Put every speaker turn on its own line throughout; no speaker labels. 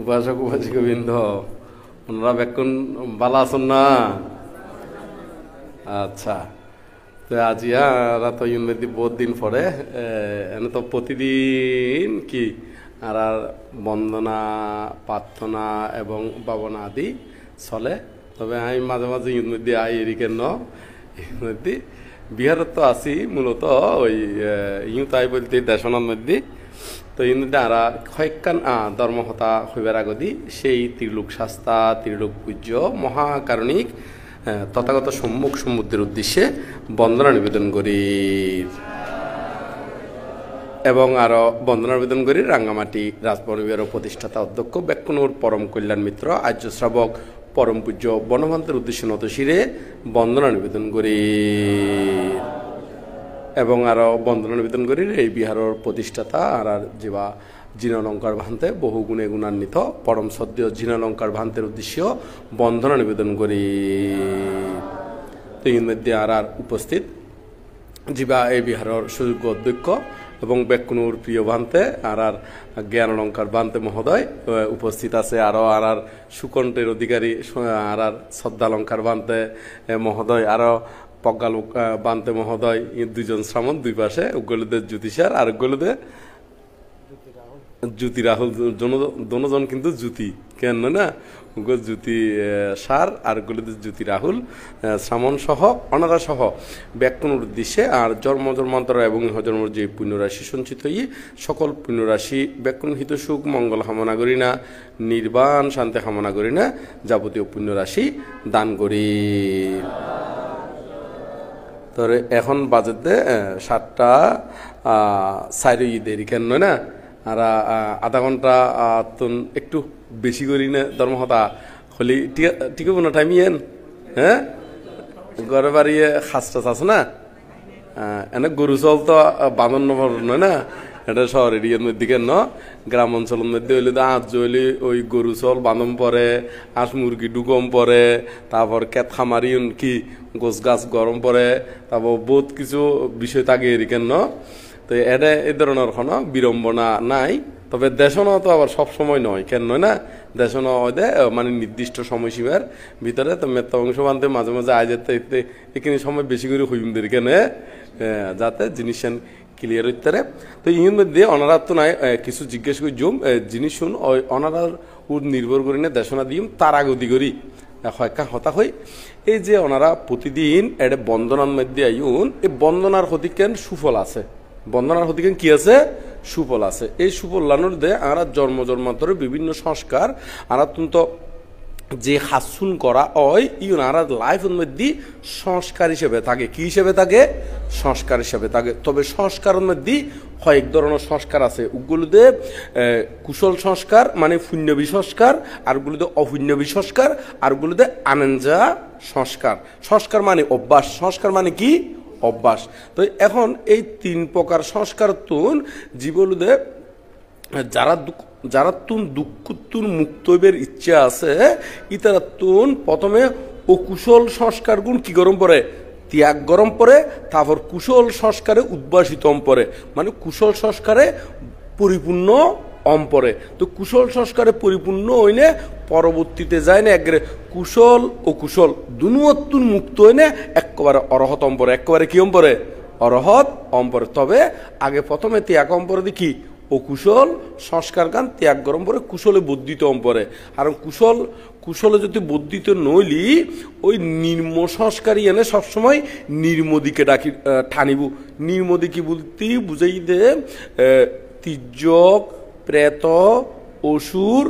উপাসক উপাসিকবৃন্দ, ওনারা বেক্ষণ ভালো আছেন না? আচ্ছা, তো আজিয়া তো ইউনিটি বহুত দিন পরে এনে তো প্রতিদিন কি আর বন্দনা প্রার্থনা এবং ভাবনা আদি চলে। তবে আমি মাঝে মাঝে ইউনিটি আই এরিকেন ইউনিটি বিহারত তো আছি মূলত ওই ইউ তাই বলতে দেশনার মধ্যে। তো ইউনিটি আর কয়েকখান ধর্মহতা হইবার আগদি সেই ত্রিলোক শাস্তা ত্রিলোক পূজ্য মহাকারণিক তথাগত সম্মুখ সমুদ্রের উদ্দেশ্যে বন্দনা নিবেদন করি এবং আরো বন্দনা নিবেদন করি রাঙ্গামাটি রাজপরিবারের প্রতিষ্ঠাতা অধ্যক্ষ বেক্ষণুর পরম কল্যাণ মিত্র আর্য শ্রাবক পরম পূজ্য বনভান্তের উদ্দেশ্যে নত শিরে বন্দনা নিবেদন করি এবং আরো বন্দনা নিবেদন করি এই বিহারের প্রতিষ্ঠাতা আর যেবা জিনালঙ্কার ভান্তে বহু গুণে গুণান্বিত পরম সদ্য জিনালঙ্কার ভান্তের উদ্দেশ্য বন্দনা নিবেদন করি। তো এর মধ্যে আর উপস্থিত যিবা এই বিহারের সুযোগ্য অধ্যক্ষ এবং বেক্ষণুর প্রিয় ভান্তে আর জ্ঞান অলঙ্কার ভান্তে মহোদয় উপস্থিত আছে। আরো আর সুকণ্ঠের অধিকারী আর শ্রদ্ধালঙ্কার ভান্তে মহোদয়, আরো প্রজ্ঞালোক বান্তে মহোদয়, দুইজন শ্রামণ দুই পাশে, ওগুলোদের জ্যোতিষার আর ওগুলোদের জ্যোতি রাহুল, দোনোজন কিন্তু জ্যোতি কেন না জ্যোতি সার আর ওগুলোদের জ্যোতি রাহুল শ্রামণ সহ অনারা সহ বেক্ষণুর উদ্দেশ্যে আর জন্ম জন্মান্তর এবং ইহজন্মর যে পুণ্যরাশি সঞ্চিত হই সকল পুণ্যরাশি বেক্ষণ হিত সুখ মঙ্গল কামনা করি না, নির্বাণ শান্তি কামনা করি না, যাবতীয় পুণ্যরাশি দান করি। তবে এখন বাজেতে 7টা 4 দেরি কেন নয় না আর আধা ঘন্টা একটু বেশি করি না ধর্মহতা হলি ঠিক হবো না টাইম ইয়েন। হ্যাঁ, ঘরে বাড়িয়ে খাসটা আছে না এনে গরু চল তো বাঁধন নয় না, এটা শহরের ইয়ের মধ্যে কেন গ্রাম অঞ্চলের মধ্যে হইলে তো আজ হইলে ওই গরু চল বাঁধন পরে, হাঁস মুরগি ডুগম পরে, তারপর কেত খামারি কি গোছ গাছ গরম পরে, তারপর বহুত কিছু বিষয় থাকে এর কেন। তো এটা এই ধরনের কোনো বিড়ম্বনা নাই। তবে দেশন তো আবার সব সময় নয় কেন নয় না, দেশন মানে নির্দিষ্ট সময়সীমার ভিতরে তো মেত্তা অংশ বানতে মাঝে মাঝে আয় যেতে এখানে সময় বেশি করে হইমদের কেন যাতে জিনিস ক্লিয়ার হইতে পারে। তো ইর মধ্যে অনারার তো নাই কিছু জিজ্ঞেস করি জুম জিনিস শুন অনারার নির্ভর করি না দেশনা দিম তার আগতি করি হতা হই। এই যে ওনারা প্রতিদিন এটা বন্দনার মধ্যে আইন, এই বন্দনার হতি কেন সুফল আছে, বন্দনার হতি কেন কি আছে সুফল আছে। এই সুফল লানোর দে আর জন্ম জন্মান্তরে বিভিন্ন সংস্কার আর তো যে হাসুন করা হয় ইউন আর লাইফের মধ্যে সংস্কার হিসেবে থাকে। কি হিসেবে থাকে? সংস্কার হিসেবে থাকে। তবে সংস্কারের মধ্যে কয়েক ধরনের সংস্কার আছে। ওগুলোতে কুশল সংস্কার মানে পুণ্যবী সংস্কার, আর ওগুলোতে অপুণ্যবী সংস্কার, আর ওগুলোতে আনন্দা সংস্কার। সংস্কার মানে অভ্যাস, সংস্কার মানে কি অভ্যাস। তো এখন এই 3 প্রকার সংস্কার তুন জীবলুদে যারা তুন দুঃখ তুন মুক্ত হইবার ইচ্ছা আছে ইতারা তুন প্রথমে অকুশল সংস্কার গুণ কি গরম পড়ে ত্যাগ গরম পড়ে, তারপর কুশল সংস্কারে উদ্ভাসিত পড়ে, মানে কুশল সংস্কারে পরিপূর্ণ পড়ে। তো কুশল সংস্কারে পরিপূর্ণ হইলে পরবর্তীতে যায় না একবারে কুশল ও কুশল দুনুয়তুন মুক্ত হইলে একেবারে অরহত পড়ে, একেবারে কি পড়ে অরহত পড়ে। তবে আগে প্রথমে ত্যাগ পড়ে দেখি অকুশল সংস্কার গান ত্যাগ গরম পরে কুশলে বর্ধিত পরে। আর কুশলে যদি বর্ধিত নইলি ওই নির্ম সংস্কারই এনে সবসময় নির্মদিকে ডাকি ঠানিব। নির্মদি কি বলতে বুঝাই দে তির্যক প্রেত অসুর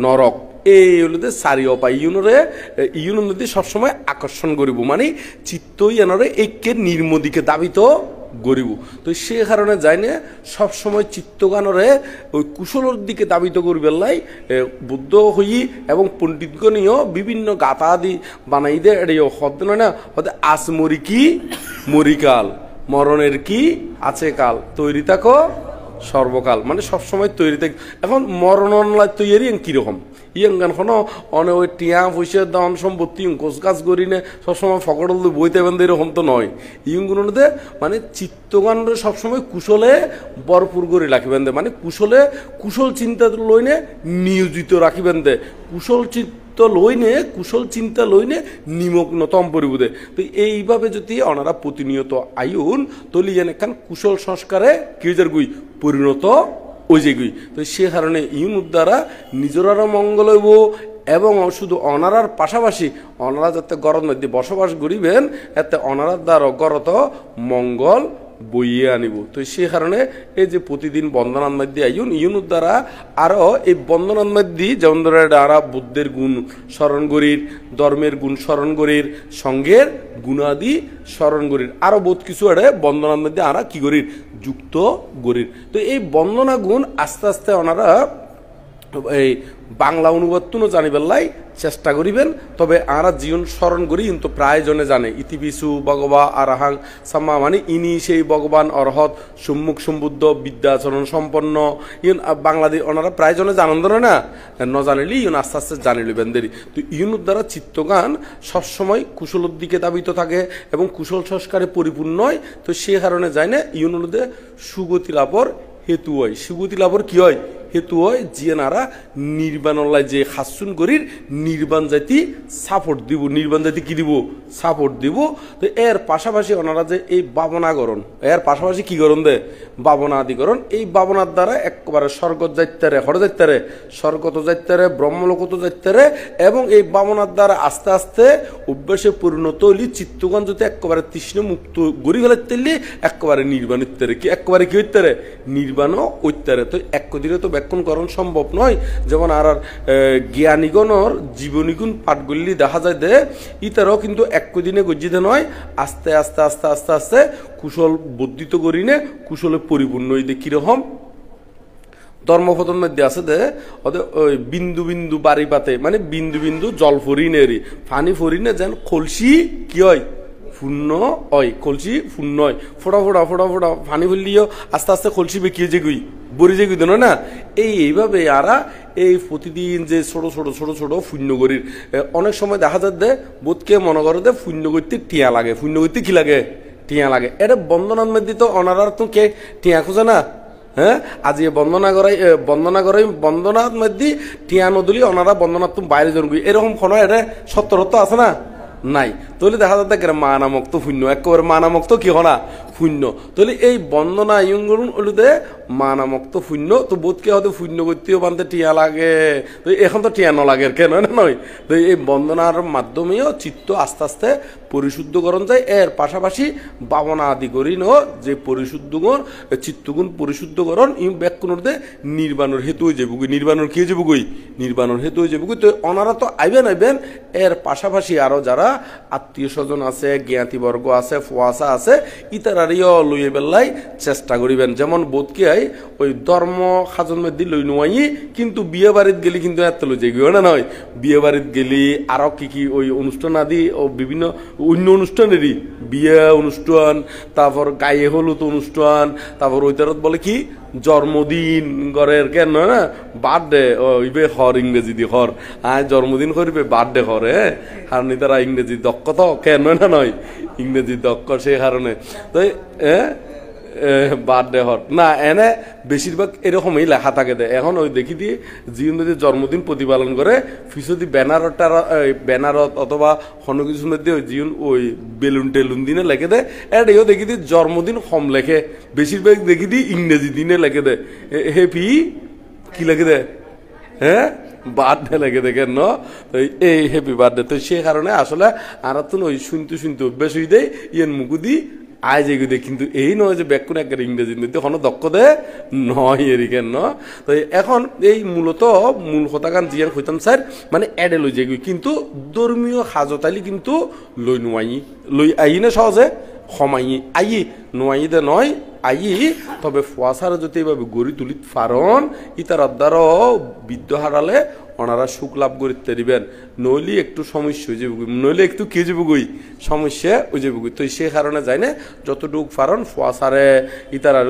নরক এই হলো 4 অপায় ইউনের মধ্যে সবসময় আকর্ষণ করিব, মানে চিত্তই এনরে একে নির্মদিকে দাবিত গরিব। তো সে কারণে যাই না সবসময় চিত্তগানরে ওই কুশলের দিকে দাবিত করিবার লাই বুদ্ধ হই এবং পণ্ডিতগণীয় বিভিন্ন গাথা আদি বানাই দে। এটা হদ নয় না, হতে আজ মরি কি মরিকাল, মরণের কি আছে কাল, তৈরি থাকো সর্বকাল, মানে সবসময় তৈরি থাক। এখন মরণ তৈরি কিরকম ইয়ান গান কোনো অনে ওই টিয়া পয়সা দান সম্পত্তি কোচ কাজ করি না সবসময় ফকড়ল বইতে বেঁধে এরকম তো নয় ইগুলোতে মানে চিত্তগান সবসময় কুশলে ভরপুর করে রাখিবেন দে মানে কুশল চিন্তা লইনে নিয়োজিত রাখিবেন দে কুশল চিন্তা লইনে নিমগ্নতম পরিবুদে তো এইভাবে যদি ওনারা প্রতিনিয়ত আয়ুন তলি যেন একখান কুশল সংস্কারে কিজার গুই পরিণত ওই যে গুই তো সে কারণে ইউন দ্বারা নিজেরারও মঙ্গল হইব এবং শুধু অনারার পাশাপাশি অনারা যাতে গরম মধ্যে বসবাস করিবেন এতে অনারার দ্বারা গরত মঙ্গল বইয়ে আনিব তো সে কারণে এই যে প্রতিদিন বন্দনার মধ্যে ইউন দ্বারা আরও এই বন্দনার মধ্যে যেমন ধরে আরা বুদ্ধের গুণ স্মরণ করির ধর্মের গুণ স্মরণ করির সঙ্গের গুণাদি স্মরণ করির আরও বহুত কিছু আরে বন্দনার মধ্যে আরা কি করির যুক্ত করির তো এই বন্দনা গুণ আস্তে আস্তে ওনারা এই বাংলা অনুবাদ তুনো জানিবেলাই চেষ্টা করিবেন তবে আরা জীবন স্মরণ করি কিন্তু প্রায় জনে জানে ইতিবিসু ভগবা আরাহাং সাম্মা মানে ইনি সেই ভগবান অরহত সম্মুখ সম্বুদ্ধ বিদ্যাচরণ সম্পন্ন ইউন বাংলাদেশ ওনারা প্রায় জনে জানন ধরে না জানিলি ইউন আস্তে আস্তে জানি লইবেন দেরি তো ইউনুর দ্বারা চিত্তগান সবসময় কুশলের দিকে দাবিত থাকে এবং কুশল সংস্কারে পরিপূর্ণ হয় তো সে কারণে যায় না ইউনুদের সুগতি লাভর হেতু হয় সুগতি লাভর কি হয় হেতু হয় জিয়ানারা নির্বাণলাই যে হাসুন করির নির্বাণ জাতি সাপোর্ট দিব নির্বাণ জাতি কি দিব সাপোর্ট দিব তো এর পাশাপাশি ওনারা যে এই ভাবনাগরণ এর পাশাপাশি কি করণ দে ভাবনা আদিকরণ এই ভাবনার দ্বারা একেবারে স্বর্গত যাইতারে হর যাইতারে স্বর্গত যাইতারে ব্রহ্মলোকত যাইতারে এবং এই ভাবনার দ্বারা আস্তে আস্তে অভ্যাসে পরিণত হইলি চিত্তগান যদি একেবারে তৃষ্ণ মুক্ত গড়ি ফেলাইতে একেবারে নির্বাণ ইত্যারে কি একেবারে কি হইতারে নির্বাণও ঐত্যারে তো এক দিনে তো ব্যাখ্যানকরণ সম্ভব নয় যেমন আর জ্ঞানীগণর জীবনীগুণ পাঠগুলি দেখা যায় দে ইতারাও কিন্তু এক দিনে গজ্জিতে নয় আস্তে আস্তে আস্তে আস্তে আস্তে কুশল বর্ধিত করি নে কুশলে পরিপূর্ণ হইতে কিরকম ধর্মপতন মধ্যে আছে দে ওদের ওই বিন্দু বিন্দু বাড়ি পাতে মানে বিন্দু বিন্দু জল ফরিনেরই পানি ফরিনে যেন কলসি কি হয় শূন্য হয় কলসি শূন্য হয় ফোটা ফোটা ফোটা ফোটা পানি ফেললিও আস্তে আস্তে কলসি বেঁকিয়ে যে গুই বরি যে গুই দেন না এইভাবে আরা এই প্রতিদিন যে ছোট ছোট ছোট ছোট শূন্যগরির অনেক সময় দেখা যায় দে বোধকে মনে করে দে শূন্য করতে টিয়া লাগে শূন্য করতে কি লাগে টিয়া লাগে এটা বন্দনার মধ্যে তো অনারার তো কে টিয়া খোঁজে না হ্যাঁ আজ বন্দনা করাই বন্দনার মধ্যে টিয়া নদলি ওনারা বন্দনার তুমি বাইরে জন এরকম কোনো এটা সত্তরত্ব আছে না নাই তাহলে দেখা যাচ্ছে মানামক্ত শূন্য একেবারে মানামক্ত কি হনা শূন্য তাহলে এই বন্দনা ইয়ংগুণ হলুদে মানামক্ত শূন্য তো বোধকে হয়তো শূন্য করতেও বানতে টিয়া লাগে তো এখন তো টিয়া নলাগে কেন না নয় তো এই বন্দনার মাধ্যমেও চিত্ত আস্তে আস্তে পরিশুদ্ধকরণ যায় এর পাশাপাশি ভাবনা আদি করি ন যে পরিশুদ্ধগুণ চিত্তগুণ পরিশুদ্ধকরণ ই ব্যাকুণতে নির্বাণের হেতু হয়ে যাবো নির্বাণের কি যাবো গই নির্বাণের হেতু হয়ে যাবো তো ওনারা তো আইবেন এর পাশাপাশি আরো যারা আত্মীয় স্বজন আছে জ্ঞাতিবর্গ আছে ফুয়াশা আছে ইতারারিও লইয়ে বেলাই চেষ্টা করিবেন যেমন বোধকে আই ওই ধর্ম খাজন মধ্যে লই নোয়াই কিন্তু বিয়ে বাড়িত গেলি কিন্তু এত লই যাই না নয় বিয়ে বাড়িত গেলি আরো কি ওই অনুষ্ঠান আদি ও বিভিন্ন অন্য অনুষ্ঠানেরই বিয়ে অনুষ্ঠান তারপর গায়ে হলুদ অনুষ্ঠান তারপর ওইটারত বলে কি জন্মদিন ঘরের কেন না বার্থডে ওইবে হর ইংরেজি দি হর জন্মদিন করিবে বার্থডে হরে কারণ তারা ইংরেজি দক্ষ তো কেন না নয় ইংরেজি দক্ষ সেই কারণে তো বার্থডে হর না এনে বেশিরভাগ এরকমই লেখা থাকে দে এখন ওই দেখি দিয়ে জীবন যদি জন্মদিন প্রতিপালন করে ফিসদি ব্যানারত অথবা কোনো কিছুর মধ্যে ওই জীবন ওই বেলুন টেলুন দিনে লেখে দেয় এটাও দেখি দিয়ে জন্মদিন কম লেখে বেশিরভাগ দেখি দিয়ে ইংরেজি দিনে লেখে দেয় হ্যাপি কি লেখে দেয় হ্যাঁ বার্থডে লেগে দেখেন ন তো এই হ্যাপি বার্থডে তো সে কারণে আসলে আর তো ওই শুনতে অভ্যাস হয়ে দেয় ইয়েন মুকুদি আয় যেগুলো দে কিন্তু এই নয় যে ব্যাকুণ একটা ইংরেজির মধ্যে কোনো দক্ষ দে নয় এরিকেন ন তো এখন এই মূলত মূল কথাগান জিয়ান হইতাম স্যার মানে এডে লই যেগুলো কিন্তু ধর্মীয় হাজতালি কিন্তু লই নোয়াই লই আই না সহজে সমাই আই নোয়াই দে নয় আই তবে ফুয়াশার যদি এইভাবে গড়ি তুলি ফারণ ইতার দ্বারা বিদ্য হারালে ওনারা সুখ লাভ করতে দিবেন নইলে একটু সমস্যা হয়ে যাবে নইলে একটু কে যাবে গই সমস্যা হয়ে যাবে তো সেই কারণে যাই না যতটুক ফারণ ফোয়াশারে ইতার আর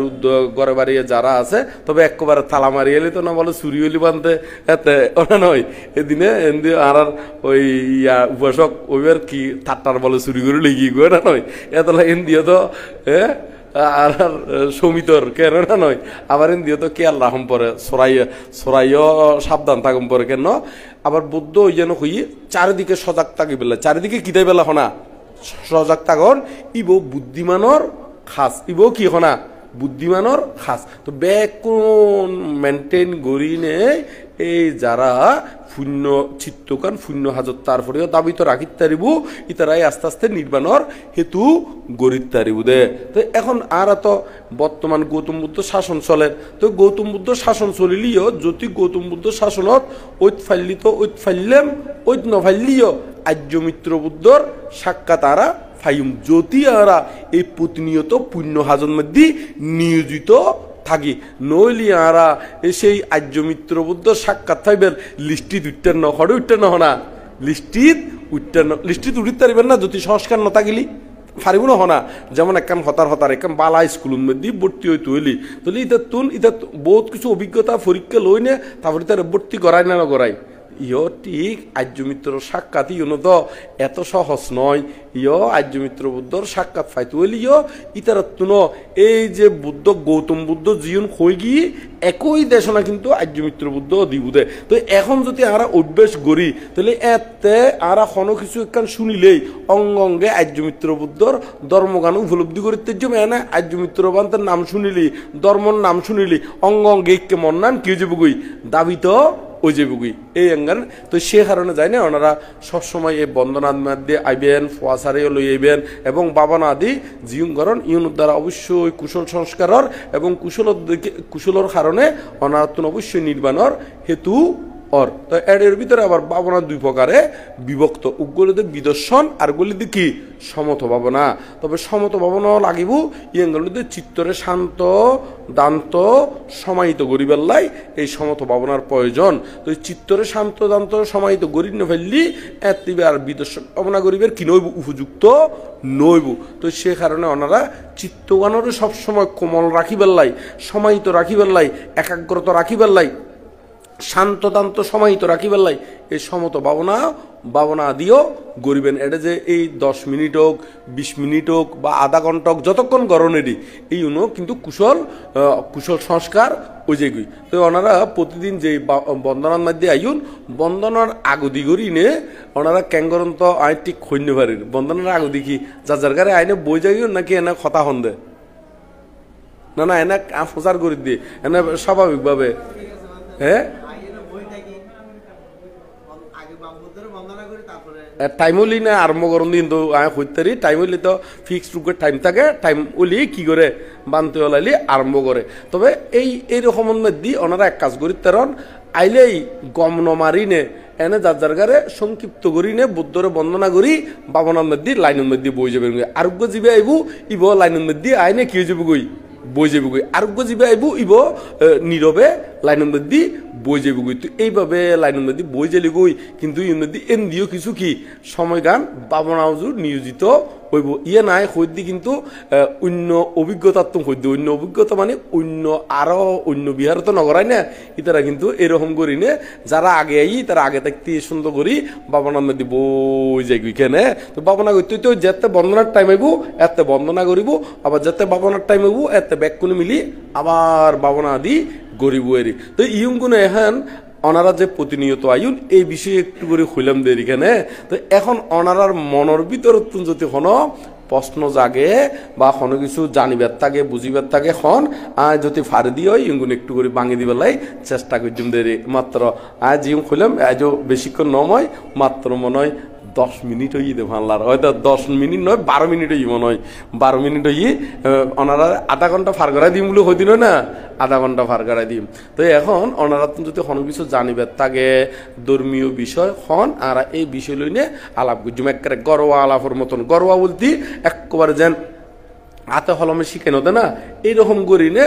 ঘরে বাড়িয়ে যারা আছে তবে একবারে তালা মারি এলে তো না বলো চুরি হলি বানতে এতে ওনা নয় এদিনে আর ওই উপাসক ওইবার কি তারটার বলে চুরি করে লেগে গো না নয় এতলা এনদিও তো আর সমিতর কেন না নয় আবার এনদিও তো কে আল্লাহ পরে সরাইও সাবধান থাকুন পরে কেন আবার বুদ্ধ ওই যেন হই চারিদিকে সজাগ থাকি বেলা চারিদিকে কিতাই বেলা হনা সজাগ থাকন ইবো বুদ্ধিমানর খাস ইবো কি হনা বুদ্ধিমানর খাস তো বেকুন মেনটেন করি নে এই যারা শূন্য চিত্তকান শূন্য হাজত তারপরেও দাবি তো রাখিত তারিব ইতারাই আস্তে আস্তে নির্বাণর হেতু গরিত তারিব দে তো এখন আর তো বর্তমান গৌতম বুদ্ধ শাসন চলে তো গৌতম বুদ্ধ শাসন চলিলিও যদি গৌতম বুদ্ধ শাসনত ঐত ফাইলিত ঐত ফাইলেম ঐত নফাইলিও আর্য মিত্র বুদ্ধর সাক্ষাৎ আরা ফাইম যদি আরা এই প্রতিনিয়ত পুণ্য হাজন মধ্যে নিয়োজিত থাকি নইলি আরা সেই আর্য মিত্র বুদ্ধ সাক্ষাৎ ফাইবেল লিস্টিত উঠতেন ন হরে উঠতেন না লিস্টিত উঠতেন লিস্টিত উঠিতে পারিবেন না যদি সংস্কার ন থাকিলি ফারিব না হনা যেমন একখান হতার একখান বালা স্কুলের মধ্যে ভর্তি হইতে হইলি তাহলে ইটা বহুত কিছু অভিজ্ঞতা পরীক্ষা লই নে তারপরে তার ভর্তি করাই না করাই ইয় ঠিক আর্য মিত্র সাক্ষাৎ ইয়নো তো এত সহজ নয় ইয় আর্য মিত্র বুদ্ধর সাক্ষাৎ ফাইতে হইলি ইতারাত্তুন এই যে বুদ্ধ গৌতম বুদ্ধ জীবন হয়ে গিয়ে একই দেশনা কিন্তু আর্য মিত্র বুদ্ধ দিবুদে তো এখন যদি আমরা অভ্যেস করি তাহলে এতে আমরা কোনো কিছু একখান শুনিলেই অঙ্গে আর্য মিত্র বুদ্ধর ধর্মগান উপলব্ধি করিতে জমে না আর্য মিত্র বান্তের নাম শুনিলি ধর্মর নাম শুনিলি অঙ্গে মন নাম কেউ যাবো গই দাবি তো ওই যে বুগুই এই অঙ্গান তো সে কারণে যায় না ওনারা সবসময় এই বন্দনাদ মধ্যে আইবেন ফোয়াশারেও লই আইবেন এবং বাবানা আদি জীবনকরণ ইউনুর দ্বারা অবশ্যই কুশল সংস্কারর এবং কুশলর কারণে ওনার অবশ্যই নির্বাণর হেতু অর তো এর ভিতরে আবার ভাবনা দুই প্রকারে বিভক্ত উগুলিতে বিদর্শন আর গুলিতে কি সমত ভাবনা তবে সমত ভাবনাও লাগিব ইয়েগুলিতে চিত্তরে শান্ত দান্ত সমাহিত গরিবের লাই এই সমত ভাবনার প্রয়োজন তো চিত্তরে শান্ত দান্ত সমাহিত গরিব না ফেললি এতিবে আর বিদর্শন ভাবনা গরিবের কি নইব উপযুক্ত নইব তো সে কারণে ওনারা চিত্তগানরে সবসময় কোমল রাখিবার লাই সমাহিত রাখিবার লাই একাগ্রতা রাখিবার লাই শান্তদান্ত সমাহিত রাখিবার লাই এই সমত ভাবনা দিও গরিবেন এটা যে এই 10 মিনিট হোক 20 মিনিট হোক বা আধা ঘন্টা হোক যতক্ষণ গরনেরই এই কিন্তু কুশল সংস্কার ওই যেগুই তো ওনারা প্রতিদিন যে বন্দনার মধ্যে আইন বন্দনার আগদি গড়ি নে ওনারা ক্যাঙ্গরন তো আই ঠিক খৈন্য পারেন বন্দনার আগদি কি যার গারে আইনে বই যাইও নাকি এনে কথা হন দে না এনে প্রচার করে দিয়ে এনে স্বাভাবিকভাবে হ্যাঁ টাইমলি না আরম্ভ করুন কিন্তু হইতারি টাইমলি তো ফিক্সড রূপে টাইম থাকে টাইম ওলি কি করে বানতে ওলাইলি আরম্ভ করে তবে এইরকম মধ্যে ওনারা এক কাজ করি তেরন আইলেই গম নমারি নে এনে যার গারে সংক্ষিপ্ত করি নে বুদ্ধরে বন্দনা করি বাবনার মধ্যে লাইনের মধ্যে বই যাবে আরোগ্য জীবে আইবু ইব লাইনের মধ্যে আইনে কি যাবে গই বই যাবে গই আরোগ্য জীবে আইবু ইব নীরবে লাইনের মধ্যে বই যাবে গই তো এইভাবে লাইনের মধ্যে বই যালি গই কিন্তু এর মধ্যে এন দিও কিছু কি সময় গান বাবনাউজুর নিয়োজিত হইব ইয়ে নাই হইদি কিন্তু অন্য অভিজ্ঞতার তো হইদি অন্য অভিজ্ঞতা মানে অন্য আরো অন্য বিহার তো নগরাই না ইতারা কিন্তু এরকম করি নে যারা আগে আই তারা আগে থাকতে সুন্দর করি বাবনার মধ্যে বই যাই কেনে তো বাবনা করতে তো যেতে বন্দনার টাইম আইব এতে বন্দনা করিব আবার যেতে বাবনার টাইম আইব এতে ব্যাগ কোনো মিলি আবার বাবনা আদি গরিব এরি তো ইয়ুগুলো এখন ওনারা যে প্রতিনিয়ত আইন এই বিষয়ে একটু করে হইলাম দের এখানে তো এখন ওনারার মনের ভিতর যদি কোনো প্রশ্ন জাগে বা কোনো কিছু জানিবার থাকে বুঝিবার থাকে খন যদি ফারে দিয়ে ইগুন একটু করে ভাঙি দিবার লাই চেষ্টা করছিলাম দেরি মাত্র আজ ইউ হইলাম আজও বেশিক্ষণ নয় মাত্র মনে হয় 10 মিনিট হই দে ভাল্লার হয়তো 10 মিনিট নয় 12 মিনিট হই মনে হয় 12 মিনিট হই ওনারা আধা ঘন্টা ফার করাই দিম বলে হইদিন না আধা ঘন্টা ফার করাই দিম তো এখন ওনারা যদি কোনো কিছু জানিবার থাকে ধর্মীয় বিষয় হন আর এই বিষয় লইনে আলাপ করছুম একেবারে গরোয়া আলাপের মতন গরোয়া বলতে একেবারে যেন হাতে হলমে শিখে নতে না এইরকম করি নে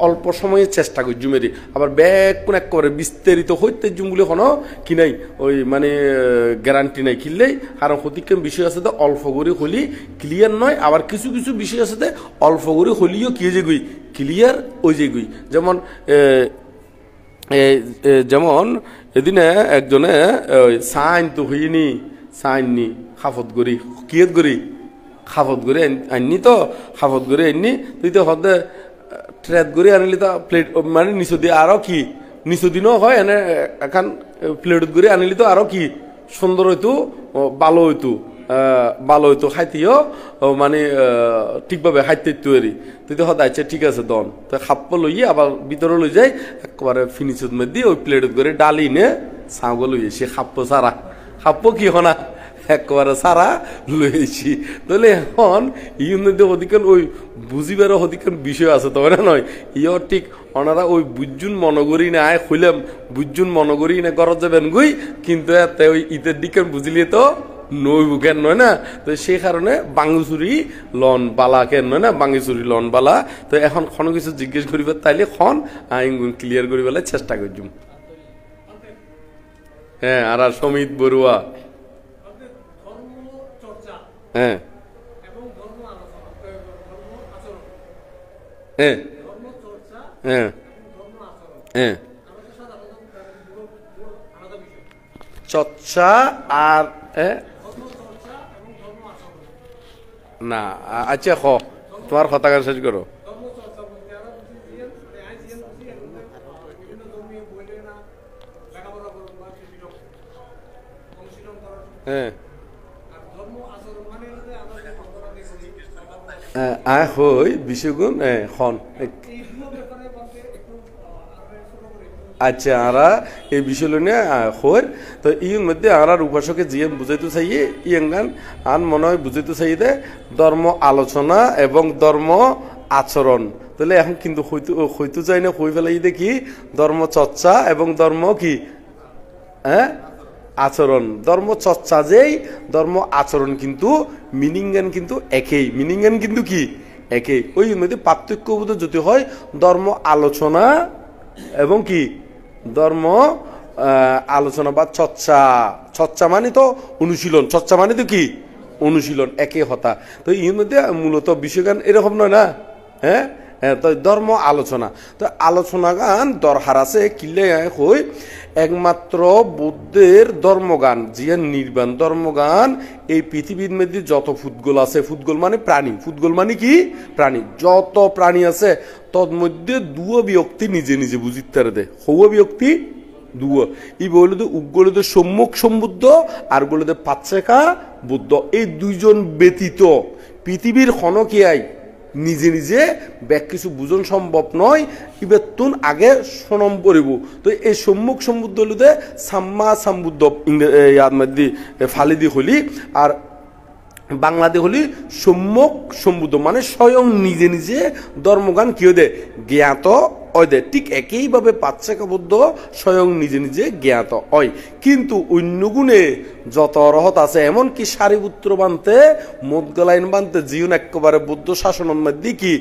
অল্প সময়ে চেষ্টা করি জুমেরি আবার ব্যাগ কোন একেবারে বিস্তারিত হইতে জুমগুলি কোনো কি নাই ওই মানে গ্যারান্টি নাই কিনলেই কারণ ক্ষতিক্ষম বিষয় আছে তো অল্প করে হলি ক্লিয়ার নয় আবার কিছু কিছু বিষয় আছে অল্প করে হলিও কি যে গুই ক্লিয়ার ওই যে গুই যেমন যেমন এদিনে একজনে সাইন তো হইনি সাইননি খাফত করি কিয়ত করি খাফত করে আননি তো খাফত করে আননি তুই তো হতে ট্রেড করে আনিলি তো প্লেট মানে নিচু দিয়ে আরো কি নিচু দিনও হয় এনে এখন প্লেট করে আনিলি তো আরো কি সুন্দর হইতো ভালো হইতো খাইতেও মানে ঠিকভাবে খাইতে তৈরি তুই তো হতে আচ্ছা ঠিক আছে দন তো খাপ্প লইয়ে আবার ভিতরে লই যাই একবারে ফিনিশের মধ্যে ওই প্লেট করে ডালি নে ছাগল লইয়ে সে খাপ্প সারা খাপ্প কি হনা একবারে সারা লইছি তাহলে এখন ইউর মধ্যে অধিকান ওই বুঝিবার অধিকান বিষয় আছে তবে না নয় ইয় ঠিক ওনারা ওই বুঝুন মনগরি না আয় খুললাম বুঝুন মনগরি না গরজ যাবেন গুই কিন্তু এতে ওই ঈদের দিকে বুঝলিয়ে তো নইব কেন নয় না তো সেই কারণে বাঙ্গুচুরি লন বালা কেন নয় না বাঙ্গুচুরি লন বালা তো এখন কোনো কিছু জিজ্ঞেস করিবার তাইলে খন আইন ক্লিয়ার করি বেলায় চেষ্টা করছুম হ্যাঁ আর সমিত বড়ুয়া হ্যাঁ হ্যাঁ হ্যাঁ হ্যাঁ চর্চা আর না আচ্ছা খ তোমার কথা গান শেষ করো হ্যাঁ হই বিষয়গুণ খন আচ্ছা আরা এই বিষয় নিয়ে হই তো ইর মধ্যে আর উপাসকে জিয়ে বুঝাইতে চাইয়ে ইয়ঙ্গান আন মনে হয় বুঝাইতে চাই দে ধর্ম আলোচনা এবং ধর্ম আচরণ তাহলে এখন কিন্তু হইতে চাই না হই ফেলাই দেখি ধর্ম চর্চা এবং ধর্ম কি হ্যাঁ আচরণ ধর্ম চর্চা যেই ধর্ম আচরণ কিন্তু মিনিংগান কিন্তু একই মিনিংগান কিন্তু কি একই ওই মধ্যে পার্থক্যবোধ যদি হয় ধর্ম আলোচনা এবং কি ধর্ম আলোচনা বা চর্চা চর্চা মানে তো অনুশীলন চর্চা মানে তো কি অনুশীলন একই হতা তো এর মধ্যে মূলত বিষয়গান এরকম নয় না হ্যাঁ তো ধর্ম আলোচনা তো আলোচনা গান দরকার আছে কিলে হই একমাত্র বুদ্ধের ধর্মগান জিয়া নির্বাণ ধর্মগান এই পৃথিবীর মধ্যে যত ফুটগোল আছে ফুটগোল মানে প্রাণী ফুটগোল মানে কি প্রাণী যত প্রাণী আছে তন্মধ্যে দুও ব্যক্তি নিজে নিজে বুঝিতে দে হৌয়া ব্যক্তি দুও ই বলতে উগ্গলতে সম্মুখ সম্বুদ্ধ আর বলতে পাচ্ছেকা বুদ্ধ এই দুইজন ব্যতীত পৃথিবীর ক্ষণকিয়াই নিজে নিজে ব্যাক কিছু বুঝন সম্ভব নয় ইবেতুন আগে সনম পড়িব তো এই সম্মুখ সম্বুদ্ধ হলুদে সাম্মা সাম্বুদ্ধ ইয়ার মধ্যে ফালিদি হলি আর বাংলাতে হলি সম্মুখ সম্বুদ্ধ মানে স্বয়ং নিজে নিজে ধর্মগান কি দে জ্ঞাত হয় দে ঠিক একইভাবে পাচ্ছেকাবদ্ধ স্বয়ং নিজে নিজে জ্ঞাত হয় কিন্তু অন্য গুণে যত অরহত আছে এমনকি সারিপুত্র বানতে মোদগলাইন বানতে জীবন একেবারে বুদ্ধ শাসনের মধ্যে কি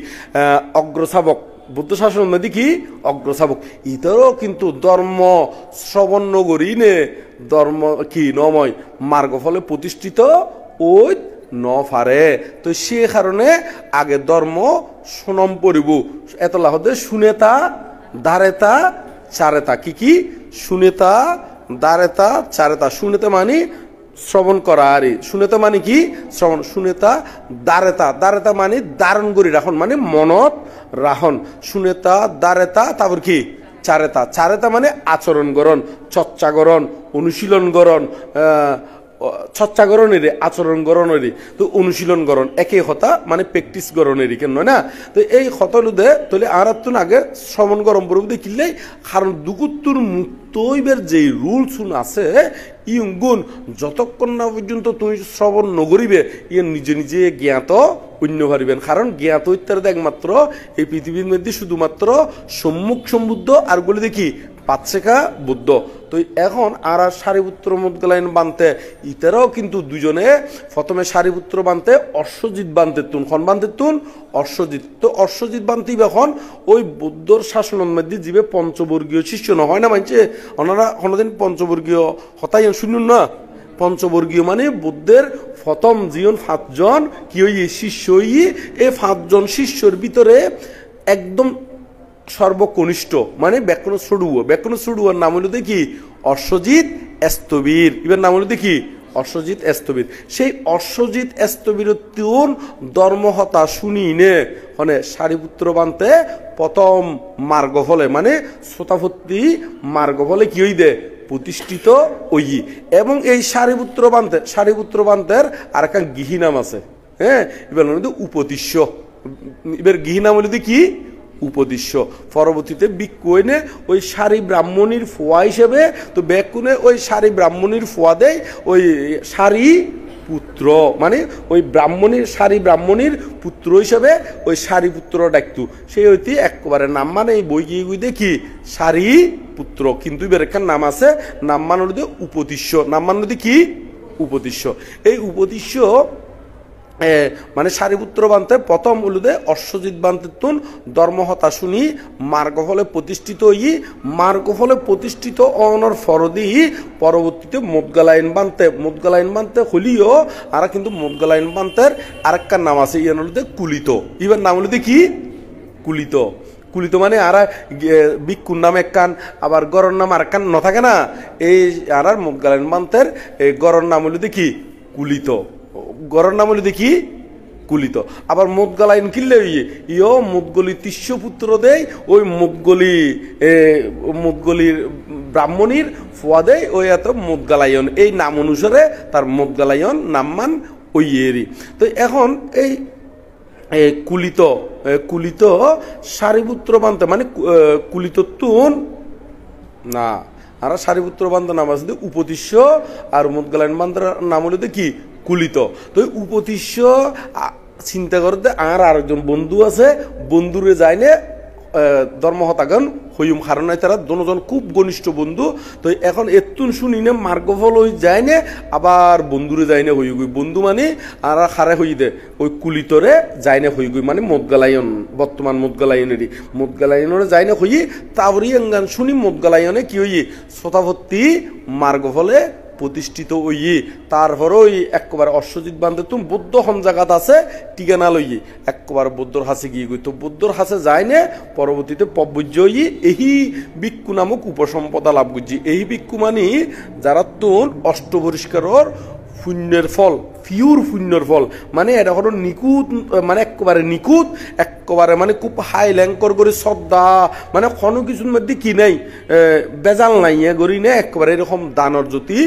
অগ্রসাবক বুদ্ধ শাসনের মধ্যে কি অগ্রসাবক ইতারও কিন্তু ধর্ম শ্রবণ নগরী নে ধর্ম কি নময় মার্গ ফলে প্রতিষ্ঠিত ওই ন ফারে তো সে কারণে আগে ধর্ম সুনম পড়িব এতলা হতে শুনেতা দারেতা চারেতা কি কি শুনেতা দারেতা চারেতা শুনেতে মানে শ্রবণ করা আরে শুনেতা মানে কি শ্রবণ শুনেতা দারেতা দারেতা মানে ধারণ করি রাখন মানে মনত রাখন শুনেতা দারেতা তারপর কি চারেতা চারেতা মানে আচরণ গরণ চর্চা গরণ অনুশীলন গরণ চর্চা গরণেরই আচরণ গরণেরই তো অনুশীলন গরণ একই হতা মানে প্র্যাকটিস গরণেরই কেন নয় না তো এই হতলুদে তাহলে আরাত্তুন আগে শ্রবণ গরম পড়ব দেখিলেই কারণ দুকুত্তুর মুক্তইবের যে রুলস আছে ইগুণ যতক্ষণ না পর্যন্ত তুমি শ্রবণ নগরিবে ইয়ে নিজে নিজে জ্ঞাত অন্য পারিবেন কারণ জ্ঞাত ইত্যাদি একমাত্র এই পৃথিবীর মধ্যে শুধুমাত্র সম্মুখ সম্বুদ্ধ আর গুলি দেখি পাচ্ছেকা বুদ্ধ। তো এখন আর সারিপুত্র মুদগলাইন বানতে ইতারাও কিন্তু দুজনে প্রথমে সারিপুত্র বানতে অশ্বজিৎ বানতে তুন খন বানতে তুন অশ্বজিৎ। তো অশ্বজিৎ বানতেই এখন ওই বুদ্ধর শাসনের মধ্যে জীবে পঞ্চবর্গীয় শিষ্য না হয় না মানছে ওনারা কোনোদিন পঞ্চবর্গীয় হতাই শুনুন না। পঞ্চবর্গীয় মানে বুদ্ধের প্রথম জীবন 5 জন কি ওই শিষ্য এই 5 জন শিষ্যর ভিতরে একদম সর্বকনিষ্ঠ মানে ব্যাকরণ ছড়ুয়ার নাম হলো দেখি অশ্বজিৎ স্তবীর। এবার নাম হলো দেখি অশ্বজিৎ স্তবীর। সেই অশ্বজিৎ স্তবীর তুন ধর্মহতা শুনি নে মানে সারিপুত্র বানতে প্রথম মার্গ ফলে মানে শ্রোতাভর্তি মার্গ ফলে কি হই দে প্রতিষ্ঠিত ওই। এবং এই সারিপুত্র বান্তের আর একটা গৃহী নাম আছে, হ্যাঁ, এবার উপতিষ্য। এবার গৃহী নাম হলো কি উপদিশ্য। পরবর্তীতে বিক্ষুনে ওই সারি ব্রাহ্মণীর ফোয়া হিসেবে তো ব্যাকুনে ওই সারি ব্রাহ্মণীর ফোয়া দেয় ওই সারি পুত্র মানে ওই সারি ব্রাহ্মণীর পুত্র হিসেবে ওই সারি পুত্র ডাকতু। সেই হইতে একবারে নাম মানে এই বই গিয়ে দেখি সারি পুত্র, কিন্তু এবার একটা নাম আছে নাম মান হলো উপদিশ্য। নাম মান হলো কি উপদিশ্য। এই উপদিশ্য মানে সারিপুত্র বান্তে প্রথম উলুদে অশ্বজিৎ বান্তে তুন ধর্মহতা শুনি মার্গফলে প্রতিষ্ঠিত মার্গফলে প্রতিষ্ঠিত অনর ফরদি পরবর্তীতে মুদগলাইন বান্তে হলিও আর কিন্তু মুদগলাইন বান্তের আরেকটা নাম আছে ইয়ান হলুদে কুলিত। এবার নাম হলুদে কি কুলিত মানে আর বিক্ষুর নাম একখান আবার গড়ের নাম আর একখান নথাকে না। এই আর মুদগলাইন বান্তের গড়ের নাম হলুদে কি কুলিত, গড়ের নাম হলো দেখি কুলিত। আবার মুদগলাইন কিনলে ইও মুদগলি তিস্যপুত্র দেয় ওই মুদগলির ব্রাহ্মণীর ফোয়া দেয় ওই এত মুদগলায়ন। এই নাম অনুসারে তার মুদগলায়ন নামমান ওই এরই। তো এখন এই কুলিত সারিপুত্র বান্তে মানে কুলিত তুন না আর সারিপুত্র বান্ধব নাম আছে উপতিষ্য আর মুদগলাইন বান্ধার নাম হলো কি কুলিত। তো উপতিষ্য চিন্তা করতে আর আরেকজন বন্ধু আছে, বন্ধুরে যায়নে ধর্মহতাগণ হইম কারণ তারা দুজন খুব ঘনিষ্ঠ বন্ধু। তো এখন এতুন শুনি না মার্গফল হয়ে যায় না আবার বন্ধুরে যায় না হই গই বন্ধু মানে আর খারে হই দে ওই কুলিতরে যায় না হই গই মানে মুদগলায়ন বর্তমান মুদগলায়নের যায় না হই তাবরি গান শুনি মুদগলায়নে কি হই শ্রোতাভর্তি মার্গফলে প্রতিষ্ঠিত ওই। তারপর ওই একবারে অশ্বজিৎ বান্ধে তুমি বৌদ্ধ হন জায়গাত আছে টিকানা লই একবারে বৌদ্ধর হাসে গিয়ে গই। তো বৌদ্ধর হাসে যায় না পরবর্তীতে পব্বজ্য এই ভিক্ষু নামক উপসম্পদা লাভ করছি। এই ভিক্ষু মানে যারা তুন অষ্টপরিষ্কারর শূন্যের ফল পিওর শূন্যর ফল মানে এটা হলো নিকুত মানে একেবারে মানে খুব হাই ল্যাঙ্কর করে শ্রদ্ধা মানে কোনো কিছুর মধ্যে কি নাই বেজাল নাই গড়ি না একেবারে এরকম দানর যদি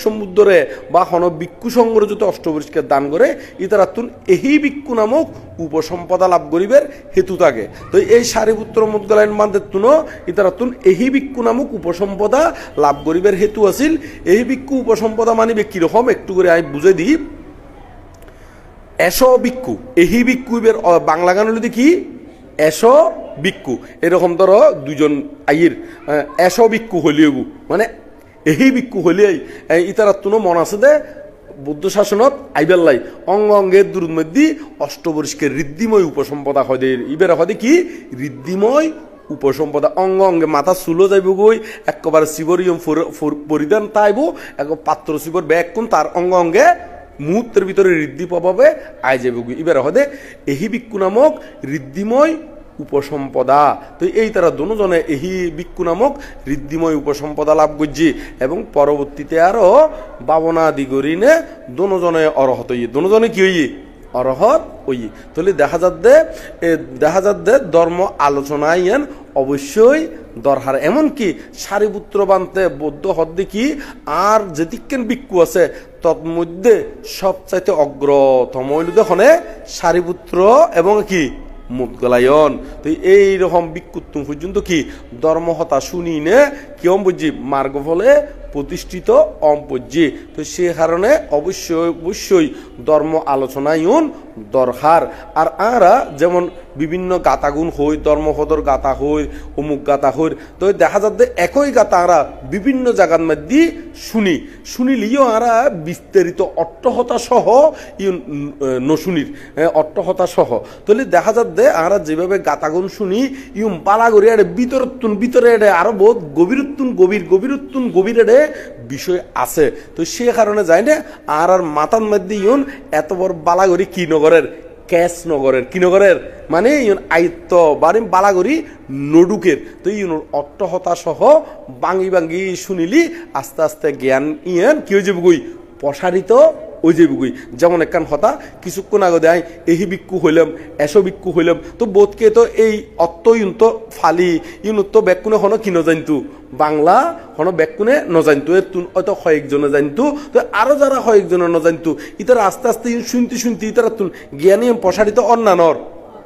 সমুদ্রে বা হন ভিক্ষু সংগ্রহ যদি অষ্টপরিষ্কার দান করে ইতারা তুন এই ভিক্ষু নামক উপসম্পদা লাভ করিবের হেতু থাকে। তো এই সারিপুত্র মুদগলাইন বান্ধের তুনো ইতারা তুন এই ভিক্ষু নামক উপসম্পদা লাভ করিবের হেতু আছিল। এই ভিক্ষু উপসম্পদা মানিবে কিরকম একটু করে আমি বুঝে দিই। এসো ভিক্ষু এই ভিক্ষু এবার বাংলা গান হলো দেখি এসো ভিক্ষু এরকম ধরো দুজন আইর এসো ভিক্ষু হলিও মানে এই ভিক্ষু হলিয়াই ইতারা তুনো মন আছে দে বৌদ্ধ শাসনত আইবেল্লাই অঙ্গ অঙ্গের দূর মধ্যে অষ্টপরিষ্কার ঋদ্ধিময় উপসম্পদা হয় ইবের হয় কি ঋদ্ধিময় উপসম্পদা অঙ্গ অঙ্গে মাথা চুলো যাইব গই একেবারে শিবরিয়ম পরিধান তাইব এক পাত্র শিবর ব্যাগ কোন তার অঙ্গ অঙ্গে মুহূর্তের ভিতরে ঋদ্ধি পাবে আই যাইব গই এবার হয় এই ভিক্ষু নামক ঋদ্ধিময় উপসম্পদা। তো এই তারা দুজনে এই ভিক্ষু নামক ঋদ্ধিময় উপসম্পদা লাভ করছি এবং পরবর্তীতে আরো বাবনাদি গরিনে দুজনে অরহত দুজনে কি হই অরহত ওই। তাহলে দেখা যাচ্ছে ধর্ম আলোচনায় অবশ্যই দরকার। এমনকি সারিপুত্র বান্তে বৌদ্ধ হদ্দে কি আর যেদিকেন ভিক্ষু আছে তন্মধ্যে সবচাইতে অগ্রতম হইল দেখনে সারিপুত্র এবং কি মুদগলায়ন। তো এইরকম ভিক্ষুত্ব পর্যন্ত কি ধর্মহতা শুনি নে কিয়ম বুঝছি মার্গ ফলে প্রতিষ্ঠিত অম্পজ্জি। তো সে কারণে অবশ্যই ধর্ম আলোচনায়ন দরকার। আর আরা যেমন বিভিন্ন গাতাগুণ হই ধর্মপদর গাতা হই অমুক গাতা হই তো দেখা যাচ্ছে একই গাতা আমরা বিভিন্ন জায়গার মধ্যে শুনিলিও আমরা বিস্তারিত অট্টহতা সহ নশুনির অট্টহতা সহ তাহলে দেখা যাচ্ছে আমরা যেভাবে গাতাগুণ শুনি পালা করি ভিতরে আরো বহুত গভীর বিষয় আছে তো সে কারণে যায় না আর মাথার মধ্যে এত বড় বালাগরি কি নগরের ক্যাশ নগরের কি নগরের মানে আয়ত্ত বাড়ি বালাগরি নডুকের তো অট্টহতা সহ বাঙ্গি শুনিলি আস্তে আস্তে জ্ঞান কি হয়ে যাবে গই প্রসারিত ওই যে বুগুই যেমন একখান হতা কিছুক্ষণ আগে দেয় এহি বিক্ষু হইলাম এসো বিক্ষু হইলাম তো বোধকে তো এই অত্ত তো ফালি তো ব্যাকুনে হনো কি নজানতু বাংলা হনো ব্যাকুনে নজানতু হয়তো কয়েকজনে জানতু তো আরো যারা কয়েকজনে নজানতু ইতারা আস্তে আস্তে শুনতে ইতারা জ্ঞানী প্রসারিত অন্যান্যর